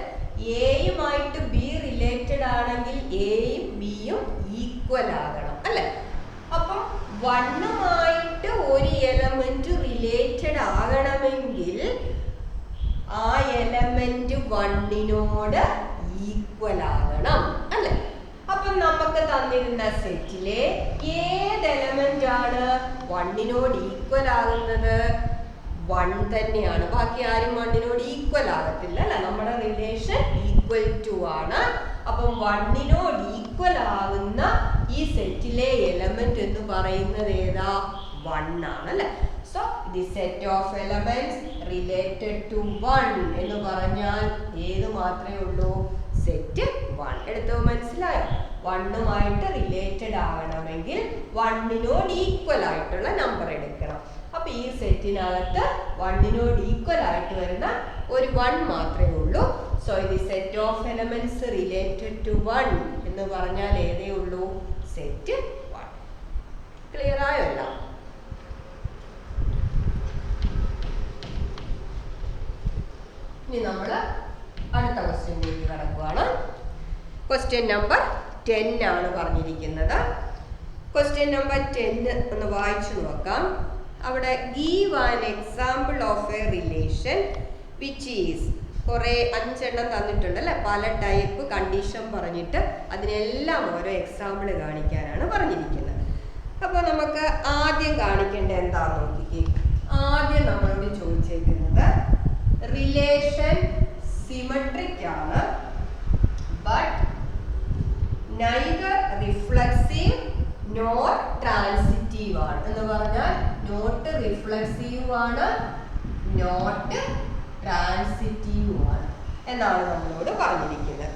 എയുമായിട്ട് ബി റിലേറ്റഡ് ആണെങ്കിൽ എയും ബിയും ഈക്വൽ ആകണം അല്ലെ? അപ്പം വണ്ണുമായിട്ട് ഒരു എലമെന്റ് റിലേറ്റഡ് ആകണമെങ്കിൽ ആ എലമെന്റ് വണ്ണിനോട് ഈക്വൽ ആകണം അല്ലെ? അപ്പം നമുക്ക് തന്നിരുന്ന സെറ്റിലെ ഏത് എലമെന്റ് ആണ് വണ്ണിനോട് ഈക്വൽ ആകുന്നത്? വൺ തന്നെയാണ്. ബാക്കി ആരും വണ്ണിനോട് ഈക്വൽ ആകത്തില്ല അല്ലെ? നമ്മുടെ റിലേഷൻ ഈക്വൽ ടു ആണ്. അപ്പം വണ്ണിനോട് ഈക്വൽ ആകുന്ന ഈ സെറ്റിലെ എലമെന്റ് എന്ന് പറയുന്നത് ഏതാ? വൺ ആണ് അല്ലെ? So the set of elements related to one എന്ന് പറഞ്ഞാൽ ഏത് മാത്രമേ ഉള്ളൂ? Set one. എടുത്തോ, മനസ്സിലായോ? വണ്ണുമായിട്ട് റിലേറ്റഡ് ആകണമെങ്കിൽ വണ്ണിനോട് ഈക്വൽ ആയിട്ടുള്ള നമ്പർ എടുക്കണം. അപ്പൊ ഈ സെറ്റിനകത്ത് വണ്ണിനോട് ഈക്വൽ ആയിട്ട് വരുന്ന ഒരു വൺ മാത്രമേ ഉള്ളൂ. സോ ഇത് set of elements related to one എന്ന് പറഞ്ഞാൽ ഏതേ ഉള്ളൂ? Set one. ക്ലിയർ ആയോ എല്ലാം? ഇനി നമ്മൾ അടുത്ത ക്വസ്റ്റ്യനിലേക്ക് കടക്കുകയാണ്. ക്വസ്റ്റ്യൻ നമ്പർ 10 ആണ് പറഞ്ഞിരിക്കുന്നത്. ക്വസ്റ്റ്യൻ നമ്പർ 10 ഒന്ന് വായിച്ചു നോക്കാം. അവിടെ give an example of A relation which is, കുറേ 5 എണ്ണം തന്നിട്ടുണ്ട് അല്ലെ? പല ടൈപ്പ് കണ്ടീഷൻ പറഞ്ഞിട്ട് അതിനെല്ലാം ഓരോ എക്സാമ്പിൾ കാണിക്കാനാണ് പറഞ്ഞിരിക്കുന്നത്. അപ്പോൾ നമുക്ക് ആദ്യം കാണിക്കേണ്ട എന്താണെന്ന് നോക്കിക്കേ. ആദ്യം നമ്മളോട് ചോദിച്ചേക്കുന്നത് റിലേഷൻ സിമെട്രിക് ആണ്, but neither reflexive nor transitive ആണ് എന്ന് പറഞ്ഞാൽ നോട്ട് റിഫ്ലെക്സീവ് ആണ്, നോട്ട് ട്രാൻസിറ്റീവ് ആണ് എന്നാണ് നമ്മളോട് പറഞ്ഞിരിക്കുന്നത്.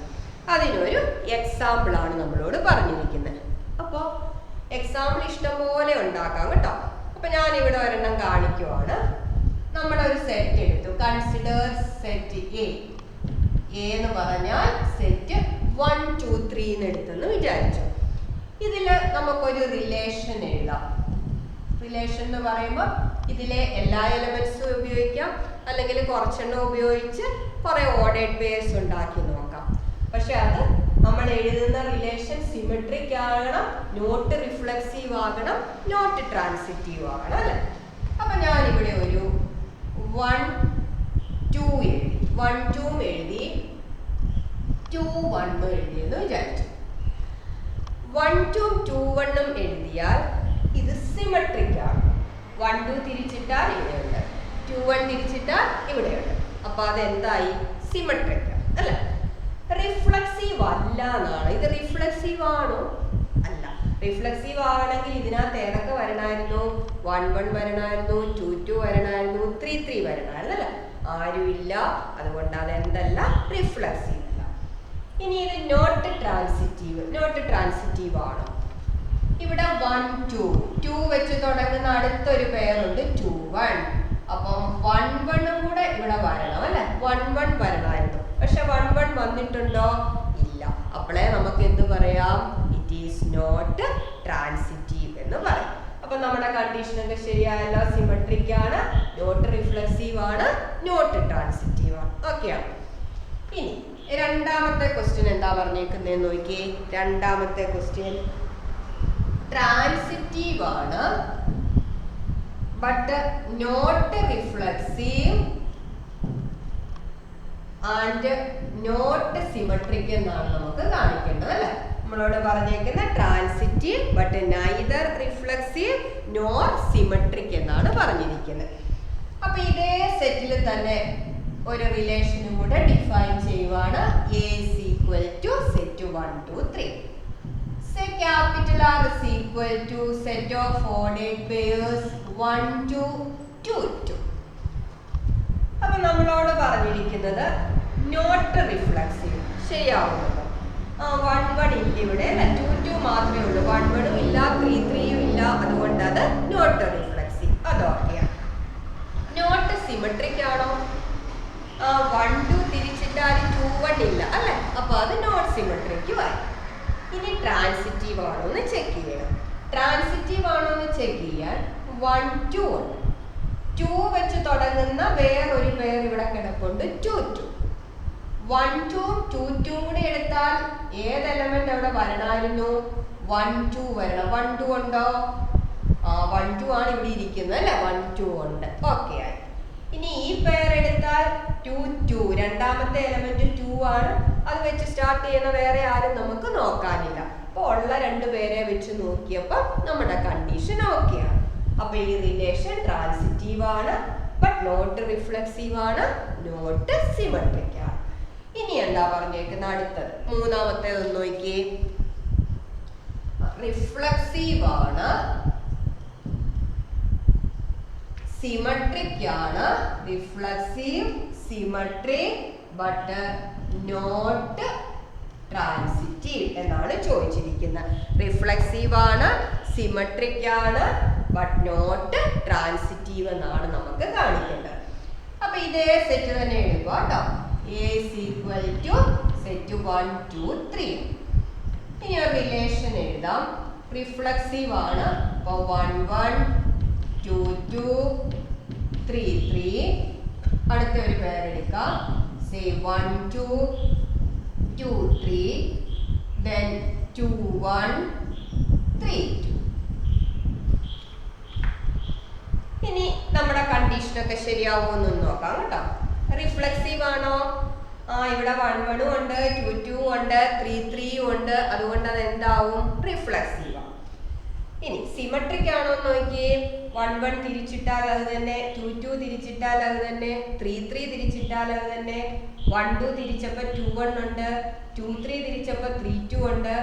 അതിനൊരു എക്സാമ്പിൾ ആണ് നമ്മളോട് പറഞ്ഞിരിക്കുന്നത്. അപ്പോൾ എക്സാമ്പിൾ ഇഷ്ടംപോലെ ഉണ്ടാക്കാം കേട്ടോ. അപ്പൊ ഞാൻ ഇവിടെ ഒരെണ്ണം കാണിക്കുവാണ്. നമ്മുടെ ഒരു സെറ്റ് എടുത്തു. Consider set A. എന്ന് പറഞ്ഞാൽ സെറ്റ് 1 2 3 എന്ന് എടുത്തെന്ന് വിചാരിച്ചു. ഇതിൽ നമുക്കൊരു റിലേഷൻ എഴുതാം. റിലേഷൻ എന്ന് പറയുമ്പോൾ ഇതിലെ എല്ലാ എലമെന്റ്സും ഉപയോഗിക്കാം, അല്ലെങ്കിൽ കുറച്ചെണ്ണം ഉപയോഗിച്ച് കുറെ ഓർഡേഡ് പെയർസ് ഉണ്ടാക്കി നോക്കാം. പക്ഷെ അത് നമ്മൾ എഴുതുന്ന റിലേഷൻ സിമെട്രിക് ആകണം, നോട്ട് റിഫ്ലെക്സീവ് ആകണം, നോട്ട് ട്രാൻസിറ്റീവ് ആകണം അല്ലെ? അപ്പൊ ഞാനിവിടെ ഒരു 1 2 എഴുതി, 1 2 എഴുതി, 2 1 എഴുതിയെന്ന് വിചാരിച്ചു. 1 2 2 1 എഴുതിയാൽ ഇത് സിമെട്രിക് ആണ്. 1 2 തിരിച്ചിട്ടാൽ ഇവിടെയുണ്ട്, 2 1 തിരിച്ചിട്ടാൽ ഇവിടെയുണ്ട്. അപ്പൊ അതെന്തായി? സിമെട്രിക് അല്ലെ? റിഫ്ലക്സീവ് അല്ല എന്നാണ്. ഇത് റിഫ്ലക്സീവ് ആണോ? അല്ല. റിഫ്ലക്സീവ് ആണെങ്കിൽ ഇതിനകത്ത് ഏതൊക്കെ വരണമായിരുന്നു? 1 1 വരണമായിരുന്നു, 2 2 വരണമായിരുന്നു, 3 3 വരണമായിരുന്നു അല്ലേ? ആരുമില്ല, അതുകൊണ്ട് അതെന്തല്ല, റിഫ്ലക്സീവ് അല്ല. ഇനി ഇത് നോട്ട് ട്രാൻസിറ്റീവ്. നോട്ട് ട്രാൻസിറ്റീവ് ആണ്. ഇവിടെ 1 2 2 വെച്ച് തുടങ്ങുന്ന അടുത്തൊരു പേരുണ്ട് 2 1. അപ്പം 1 1 കൂടെ ഇവിടെ വരണം അല്ലെ? 1 1 വരണമായിരുന്നു. പക്ഷെ 1 1 വന്നിട്ടുണ്ടോ? ഇല്ല. അപ്പോഴേ നമുക്ക് എന്ത് പറയാം? ഇറ്റ് ഈസ് നോട്ട് ട്രാൻസിറ്റീവ് എന്ന് പറയാം. അപ്പൊ നമ്മുടെ കണ്ടീഷൻ ഒക്കെ ശരിയായല്ലോ. സിമെട്രിക് ആണ്, നോട്ട് റിഫ്ലക്സീവ് ആണ്, നോട്ട് ട്രാൻസിറ്റീവ് ആണ്. ഓക്കെ ആണ്. ഇനി രണ്ടാമത്തെ ക്വസ്റ്റ്യൻ എന്താ പറഞ്ഞേക്കുന്നതെന്ന് നോക്കിയേ. രണ്ടാമത്തെ ക്വസ്റ്റ്യൻ ട്രാൻസിറ്റീവ് ആണ് but not reflexive and not symmetric എന്നാണ് നമുക്ക് കാണിക്കേണ്ടത് അല്ലെ? നമ്മളോട് പറഞ്ഞേക്കുന്ന transitive but neither reflexive nor symmetric എന്നാണ് പറഞ്ഞിരിക്കുന്നത്. അപ്പൊ ഇതേ സെറ്റിൽ തന്നെ ഒരു റിലേഷനും കൂടെ ഡിഫൈൻ ചെയ്യുവാണ്. A is equal to set 1 2 3. Say capital R is equal to set of ordered pairs 1 2 2 2. അപ്പൊ നമ്മളോട് പറഞ്ഞിരിക്കുന്നത് നോട്ട് റിഫ്ലക്സീവ്. ശരിയാവുന്നുണ്ടോ? 1 1 ഇല്ല ഇവിടെ അല്ലെ? 2 2 മാത്രമേ ഉള്ളൂ. 1 1 ഇല്ല, 3 3 ഇല്ല, അതുകൊണ്ട് അത് നോട്ട് റിഫ്ലക്സീവ്. അതൊക്കെയാണ്. നോട്ട് സിമെട്രിക് ആണോ? 1 2 തിരിച്ചിട്ടാൽ 2 1 ഇല്ല അല്ലെ? അപ്പൊ അത് നോട്ട് സിമെട്രിക് ആയി. ഇനി ട്രാൻസിറ്റീവ് ആണോ എന്ന് ചെക്ക് ചെയ്യണം. ട്രാൻസിറ്റീവ് ആണോ എന്ന് ചെക്ക് ചെയ്യാൻ 1 2 ഉണ്ട്. 2 വെച്ച് തുടങ്ങുന്ന വേറൊരു പേർ ഇവിടെ കിടപ്പുണ്ട് 2 2. 1 2 2 2 കൂടെ എടുത്താൽ ഏത് എലമെന്റ് അവിടെ വരണമായിരുന്നു? 1 2 വരണം. 1 2 ഉണ്ടോ? 1 2 ആണ് ഇവിടെ ഇരിക്കുന്നത് അല്ലെ? 1 2 ഉണ്ട്. ഓക്കെ ആയി. ഇനി ഈ പെയർ എടുത്താൽ 2 2. രണ്ടാമത്തെ എലമെന്റ് 2 ആണ്. അത് വെച്ച് സ്റ്റാർട്ട് ചെയ്യുന്ന വേറെ ആരും നമുക്ക് നോക്കാനില്ല. അപ്പൊ ഉള്ള രണ്ട് പേരെ വെച്ച് നോക്കിയപ്പോൾ നമ്മുടെ കണ്ടീഷൻ ഓക്കെ ആണ്. അപ്പൊ ഈ റിലേഷൻ ട്രാൻസിറ്റീവ് ആണ് ബട്ട് നോട്ട് റിഫ്ലക്സീവ് ആണ്, നോട്ട് സിമെട്രിക് ആണ്. ഇനി എന്താ പറഞ്ഞേക്കുന്നത്? അടുത്തത് മൂന്നാമത്തെ ഒന്ന് നോക്കിയേ. റിഫ്ലക്സീവ് ആണ്, സിമെട്രിക് ആണ്, reflexive symmetric but not transitive എന്നാണ് ചോദിച്ചിരിക്കുന്നത്. റിഫ്ലക്സീവ് ആണ്, സിമെട്രിക് ആണ്, ബട്ട് നോട്ട് ട്രാൻസിറ്റീവ് എന്നാണ് നമുക്ക് കാണിക്കേണ്ടത്. അപ്പൊ ഇതേ സെറ്റ് തന്നെ എഴുതുക കേട്ടോ. A is equal to set 1 2 3. ഇനി ഒരു റിലേഷൻ എഴുതാം. റിഫ്ലക്സീവ് ആണ്. അപ്പൊ 1 1 2 2 3 3. അടുത്ത ഒരു പേർ എടുക്കാം. Say 1 2 2 3, then 2 1 3 2. ഇനി നമ്മുടെ കണ്ടീഷൻ ഒക്കെ ശരിയാവുമെന്ന് നോക്കാം കേട്ടോ. റിഫ്ലക്സീവ് ആണോ? ഇവിടെ 1 1 ഉണ്ട്, 2 2 ഉണ്ട്, 3 3 ഉണ്ട്, അതുകൊണ്ട് അത് എന്താവും? റിഫ്ലക്സീവ് ആണ്. ഇനി സിമെട്രിക് ആണോ എന്ന് നോക്കിയേ. 1 1 തിരിച്ചിട്ടാൽ അത് തന്നെ, 2 2 തിരിച്ചിട്ടാൽ അത് തന്നെ, 3 3 തിരിച്ചിട്ടാൽ അത് തന്നെ, 1 2 തിരിച്ചപ്പോൾ 2 1 ഉണ്ട്, 2 3 തിരിച്ചപ്പോൾ 3 2 ഉണ്ട്.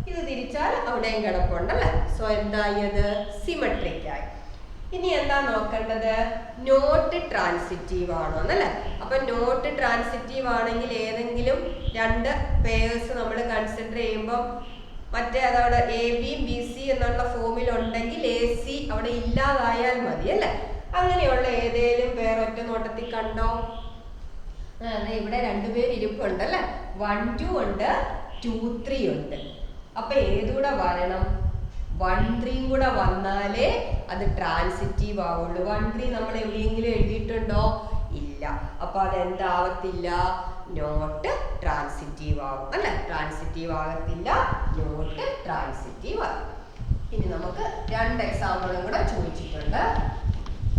ഇത് തിരിച്ചാൽ അവിടെയും കിടപ്പുണ്ടല്ലേ? സോ എന്തായി? അത് സിമെട്രിക് ആയി. ഇനി എന്താ നോക്കേണ്ടത്? നോട്ട് ട്രാൻസിറ്റീവ് ആണോ എന്നല്ലേ? അപ്പൊ നോട്ട് ട്രാൻസിറ്റീവ് ആണെങ്കിൽ ഏതെങ്കിലും രണ്ട് പേഴ്സ് നമ്മൾ കൺസിഡർ ചെയ്യുമ്പോൾ മറ്റേ അതവിടെ എ ബി ബി സി എന്നുള്ള ഫോമിൽ ഉണ്ടെങ്കിൽ എ സി അവിടെ ഇല്ലാതായാൽ മതി അല്ലേ? അങ്ങനെയുള്ള ഏതേലും പേർ ഒറ്റ നോട്ടത്തിൽ കണ്ടോ? ഇവിടെ രണ്ടുപേർ ഇരിപ്പുണ്ടല്ലേ? 1 2 ഉണ്ട്, 2 3 ഉണ്ട്. അപ്പൊ ഏതുകൂടെ വരണം? 1 3 കൂടെ വന്നാലേ അത് ട്രാൻസിറ്റീവ് ആവുള്ളൂ. 1 3 നമ്മൾ എവിടെയെങ്കിലും എഴുതിയിട്ടുണ്ടോ? ഇല്ല. അപ്പൊ അതെന്താവത്തില്ല? നോട്ട് ട്രാൻസിറ്റീവ് ആവും അല്ലെ? ട്രാൻസിറ്റീവ് ആകത്തില്ല, നോട്ട് ട്രാൻസിറ്റീവ് ആകും. ഇനി നമുക്ക് 2 എക്സാമ്പിളും കൂടെ ചോദിച്ചിട്ടുണ്ട്.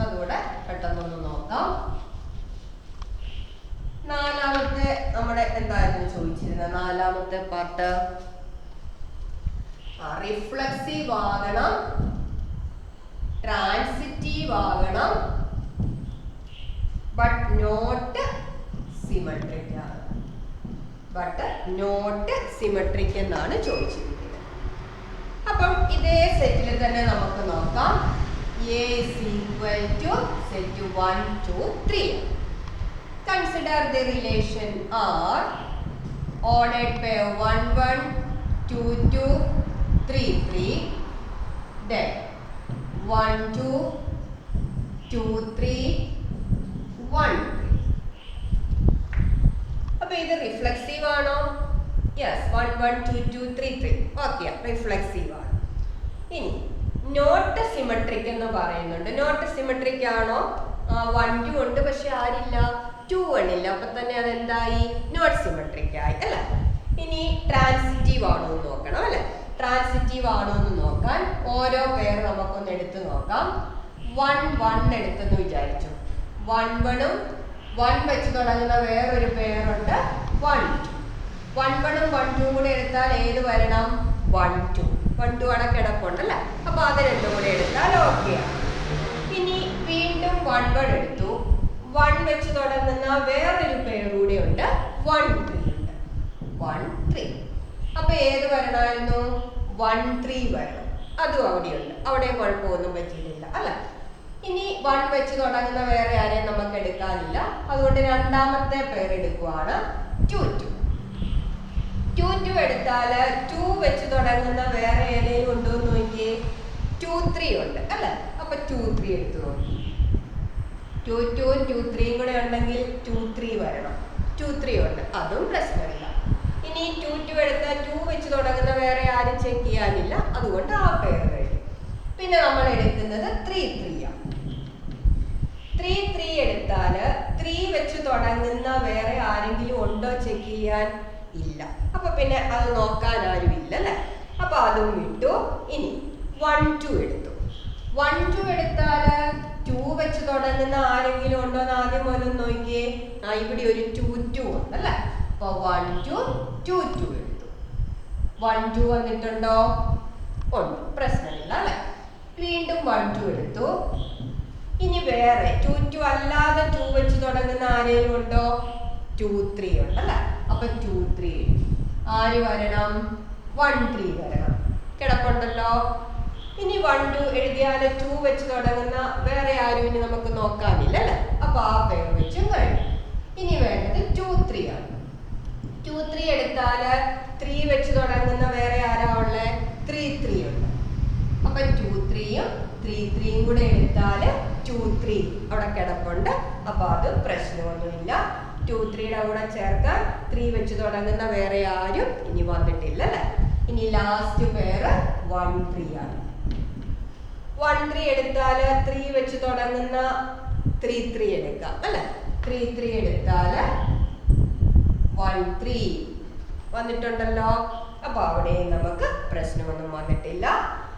അതുകൂടെ പെട്ടെന്നൊന്ന് നോക്കാം. നാലാമത്തെ നമ്മുടെ എന്തായിരുന്നു ചോദിച്ചിരുന്നത്? നാലാമത്തെ പാർട്ട് റിഫ്ലക്സീവ് ആകണം, ട്രാൻസിറ്റീവ് ആകണം, ബട്ട് നോട്ട് സിമെട്രിക് ആകണം. ബട്ട് നോട്ട് സിമെട്രിക് എന്നാണ് ചോദിച്ചിരിക്കുന്നത്. അപ്പം ഇതേ സെറ്റിൽ തന്നെ നമുക്ക് നോക്കാം. A is equal to set 1, 2, 3. Consider the relation R ordered pair 1, 1, 2, 2, 3, 3. Then 1, 2, 2, 3, 1, 3. അപ്പോൾ ഇത് റിഫ്ലെക്സീവ് ആണോ? യെസ്, 1, 1, 2, 2, 3, 3. ഓക്കെ, റിഫ്ലെക്സീവ് ആണ്. ഇനി നോട്ട് സിമെട്രിക് എന്ന് പറയുന്നുണ്ട്. നോട്ട് സിമെട്രിക് ആണോ? 1, 2 ഉണ്ട്, പക്ഷെ ആരില്ല? 2, 1 ഇല്ല. അപ്പൊ തന്നെ അതെന്തായി? നോട്ട് സിമെട്രിക് ആയി അല്ലെ? ഇനി ട്രാൻസിറ്റീവ് ആണോ എന്ന് നോക്കണം അല്ലെ? ട്രാൻസിറ്റീവ് ആണോ എന്ന് നോക്കാൻ ഓരോ പേർ നമുക്കൊന്ന് എടുത്തു നോക്കാം. 1, 1 എടുത്തെന്ന് വിചാരിച്ചു. 1, 1ഉം 1 വെച്ച് തുടങ്ങുന്ന വേറൊരു പേരുണ്ട് 1, 2. 1, 1ഉം 1, 2 കൂടെ എടുത്താൽ ഏത് വരണം? 1, 2. 1, 2 അവിടെ കിടപ്പുണ്ടല്ലേ? അപ്പൊ അത് രണ്ടും കൂടെ എടുത്താൽ ഓക്കെയാണ്. ഇനി വീണ്ടും 1, 1 എടുത്തു. 1 വെച്ച് തുടങ്ങുന്ന വേറൊരു പേര് കൂടെ ഉണ്ട് 1, 3 ഉണ്ട്. 1, 3. അപ്പൊ ഏത് വരണമായിരുന്നു? 1, 3 വരണം. അതും അവിടെയുണ്ട്. അവിടെ കുഴപ്പമൊന്നും പറ്റിയിട്ടില്ല അല്ലെ? ഇനി 1 വെച്ച് തുടങ്ങുന്ന വേറെ ആരെയും നമുക്ക് എടുക്കാനില്ല. അതുകൊണ്ട് രണ്ടാമത്തെ പേര് എടുക്കുവാണ് 2, 2. 2, 2 എടുത്താല് 2 വെച്ച് തുടങ്ങുന്ന വേറെ ഏതെങ്കിലും ഉണ്ടോ എന്ന് നോക്കിയേ. 2, 3 ഉണ്ട് അല്ലെ? അപ്പൊ 2, 3 എടുത്തു നോക്കി. 2, 2, 2, 3 കൂടെ ഉണ്ടെങ്കിൽ 2, 3 വരണം. 2, 3 ഉണ്ട്, അതും പ്രശ്നമില്ല. ഇനി 2, 2 എടുത്താൽ 2 വെച്ച് തുടങ്ങുന്ന വേറെ ആരും ചെക്ക് ചെയ്യാനില്ല. അതുകൊണ്ട് ആ പേര് കഴിഞ്ഞു. പിന്നെ നമ്മൾ എടുക്കുന്നത് 3, 3 ആണ്. 3, 3 എടുത്താല് 3 വെച്ച് തുടങ്ങുന്ന വേറെ ആരെങ്കിലും ഉണ്ടോ ചെക്ക് ചെയ്യാൻ? ഇല്ല. അപ്പൊ പിന്നെ അത് നോക്കാൻ ആരും ഇല്ല അല്ലെ? അപ്പൊ അതും വിട്ടു. ഇനി 1, 2 എടുത്തു. 1, 2 എടുത്താല് 2 വെച്ച് തുടങ്ങുന്ന ആരെങ്കിലും ഉണ്ടോ എന്ന് ആദ്യം പോലും നോക്കിയേ. ഇവിടെ ഒരു 2, 2 ഉണ്ട് അല്ലെ? അപ്പൊ 1, 2, 2, 2 എടുത്തു. 1, 2 വന്നിട്ടുണ്ടോ? ഉണ്ട്, പ്രശ്നമില്ല അല്ലെ? വീണ്ടും 1, 2 എടുത്തു. ഇനി വേറെ 2, 2 അല്ലാതെ 2 വെച്ച് തുടങ്ങുന്ന ആരെങ്കിലും ഉണ്ടോ? 2, 3 ഉണ്ട് അല്ലെ? അപ്പൊ 2, 3 ആര് വരണം? 1, 3 വരണം. കിടപ്പുണ്ടല്ലോ. ഇനി 1, 2 എഴുതിയാല് 2 വെച്ച് തുടങ്ങുന്ന വേറെ ആരും ഇനി നമുക്ക് നോക്കാനില്ല അല്ലെ? അപ്പൊ ആ പേര് വെച്ചും കഴിഞ്ഞു. ഇനി വേണ്ടത് 2, 3 ആണ്. 2, 3 എടുത്താല് 3 വെച്ച് തുടങ്ങുന്ന വേറെ ആരാ ഉള്ളേ? 3, 3 ഉണ്ട്. അപ്പൊ 2, 3യും 3, 3യും കൂടെ എടുത്താല് 2, 3 അവിടെ കിടപ്പുണ്ട്. അപ്പൊ അത് പ്രശ്നമൊന്നുമില്ല. 2, 3യുടെ കൂടെ ചേർക്കാൻ 3 വെച്ച് തുടങ്ങുന്ന വേറെ ആരും ഇനി വന്നിട്ടില്ല അല്ലെ? ഇനി ലാസ്റ്റ് പേര് 1, 3 ആണ്. 1, 3 എടുത്താല് 3 വെച്ച് തുടങ്ങുന്ന 3, 3 എടുക്കാം അല്ലെ? 3, 3 എടുത്താല് 1, 3 വന്നിട്ടുണ്ടല്ലോ. അപ്പൊ അവിടെ നമുക്ക് പ്രശ്നമൊന്നും വന്നിട്ടില്ല.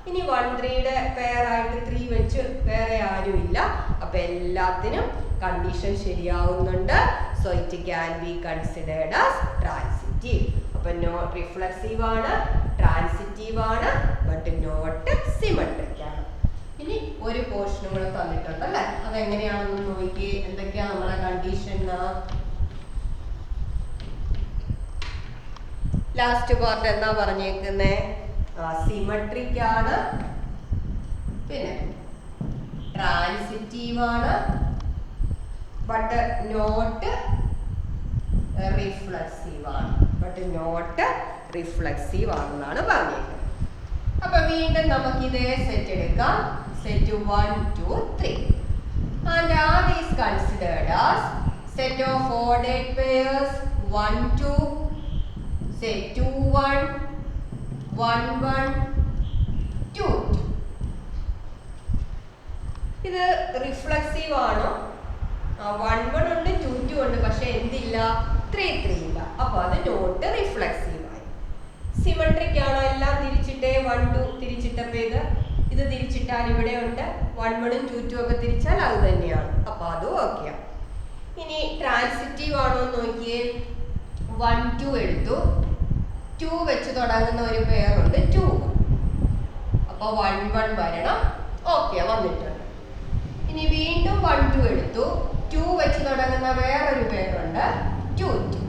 ഇനി 1, 3യുടെ പേരായിട്ട് 3 വെച്ച് വേറെ ആരും ഇല്ല. അപ്പൊ എല്ലാത്തിനും കണ്ടീഷൻ ശരിയാവുന്നുണ്ട്. So it can be considered as transitive. അപ്പൊ നോട്ട് റിഫ്ലെക്സീവ് ആണ്, ട്രാൻസിറ്റീവ് ആണ്, ബട്ട് നോട്ട് സിമെട്രിക് ആണ്. ഇനി ഒരു പോർഷനും കൂടെ തന്നിട്ടുണ്ട് അല്ലെ? അതെങ്ങനെയാണെന്ന് നോക്കി. എന്തൊക്കെയാ നമ്മുടെ കണ്ടീഷൻ? ലാസ്റ്റ് പാർട്ട് എന്താ പറഞ്ഞേക്കുന്നേ? സിമെട്രിക് ആണ്, പിന്നെ ട്രാൻസിറ്റീവ് ആണ്, ബട്ട് നോട്ട് റിഫ്ലെക്സീവ് ആണ്. ആണെന്നാണ് പറഞ്ഞേക്കുന്നത്. അപ്പൊ വീണ്ടും നമുക്ക് ഇതേ സെറ്റ് എടുക്കാം. Set 1, 2, 3 and R is considered as set of ordered pairs 1, 2, say 2, 1, 1, 1, 2, 2. ഇത് റിഫ്ലെക്സീവ് ആണോ? 1, 1 ഉണ്ട്, 2, 2 ഉണ്ട്, പക്ഷെ എന്തില്ല? 3, 3 ഇല്ല. അപ്പൊ അത് നോട്ട് റിഫ്ലെക്സീവ് ആയി. സിമെട്രിക് ആണോ? എല്ലാം തിരിച്ചിട്ടേ 1, 2 തിരിച്ചിട്ടപ്പോ ഇത് തിരിച്ചിട്ടാൽ ഇവിടെ ഉണ്ട്. 1, 1ഉം 2, 2 ഒക്കെ തിരിച്ചാൽ അത് തന്നെയാണ്. അപ്പൊ അതും ഓക്കെയാണ്. ഇനി ട്രാൻസിറ്റീവ് ആണോ എന്ന് നോക്കിയേ. 1, 2 എടുത്തു. 2 വെച്ച് തുടങ്ങുന്ന ഒരു പേരുണ്ട് 2. അപ്പൊ 1, 1 വരണം. ഓക്കെ, വന്നിട്ടുണ്ട്. ഇനി വീണ്ടും 1, 2 എടുത്തു. 2 വെച്ച് തുടങ്ങുന്ന വേറൊരു പേരുണ്ട് 2, 2.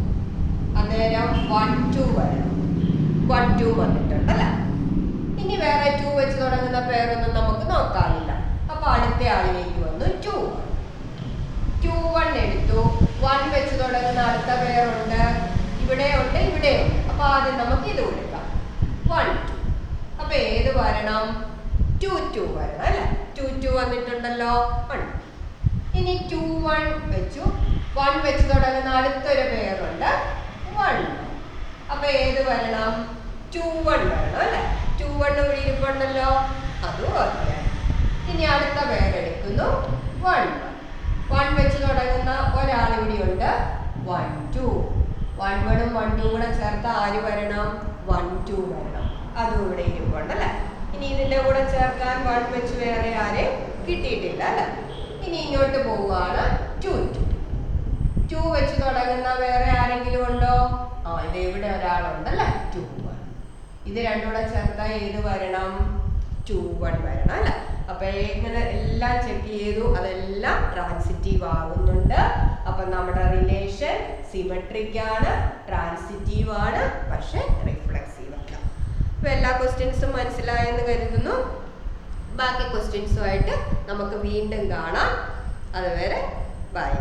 അന്നേരം 1 2 വരണം. 1 2 വന്നിട്ടുണ്ട് അല്ലേ? ഇനി വേറെ 2 വെച്ച് തുടങ്ങുന്ന പേരൊന്നും നമുക്ക് നോക്കാനില്ല. അപ്പൊ അടുത്ത ആളിലേക്ക് വന്നു 2 1 എടുത്തു. 1 വെച്ച് തുടങ്ങുന്ന അടുത്ത പേരുണ്ട്, ഇവിടെ ഉണ്ട്, ഇവിടെ ഉണ്ട്. അപ്പൊ ആദ്യം നമുക്ക് ഇത് കൊടുക്കാം 1 2. അപ്പൊ ഏത് വരണം? 2 2 വരണം അല്ലെ? 2 2 വന്നിട്ടുണ്ടല്ലോ. 1. ഇനി 2 1 വെച്ചു. 1 വെച്ച് തുടങ്ങുന്ന അടുത്തൊരു പേരുണ്ട് 1. അപ്പൊ ഏത് വരണം? 2 1 വരണം അല്ലെ? 2 1 ഇവിടെ ഇരിപ്പുണ്ടല്ലോ, അതും ഓക്കെയാണ്. ഇനി അടുത്ത പേരെടുക്കുന്നു 1 1 വെച്ച് തുടങ്ങുന്ന ഒരാൾ ഇവിടെ ഉണ്ട് 1 2. 1 1 1 2 കൂടെ ചേർത്ത് ആര് വരണം? 1 2 വരണം. അതും ഇവിടെ ഇരിപ്പുണ്ട് അല്ലെ? ഇനി ഇതിന്റെ കൂടെ ചേർക്കാൻ 1 വെച്ച് വേറെ ആരെയും കിട്ടിയിട്ടില്ല അല്ലെ? ഇനി ഇങ്ങോട്ട് പോവുകയാണ് 2 2. 2 വെച്ച് തുടങ്ങുന്ന വേറെ ആരെങ്കിലും ഉണ്ടോ? ഇത് ഇവിടെ ഒരാളുണ്ടല്ലേ, 2 1. ഇത് രണ്ടും കൂടെ ചേർത്താൽ ഏത് വരണം? 2 1 വരണം അല്ലെ? അപ്പൊ ഇങ്ങനെ എല്ലാം ചെക്ക് ചെയ്തു, അതെല്ലാം ട്രാൻസിറ്റീവ് ആകുന്നുണ്ട്. അപ്പൊ നമ്മുടെ റിലേഷൻ സിമെട്രിക് ആണ്, ട്രാൻസിറ്റീവ് ആണ്, പക്ഷെ റിഫ്ലെക്സീവ് അല്ല. അപ്പൊ എല്ലാ ക്വസ്റ്റ്യൻസും മനസ്സിലായെന്ന് കരുതുന്നു. ബാക്കി ക്വസ്റ്റ്യൻസുമായിട്ട് നമുക്ക് വീണ്ടും കാണാം. അതുവരെ ബൈ.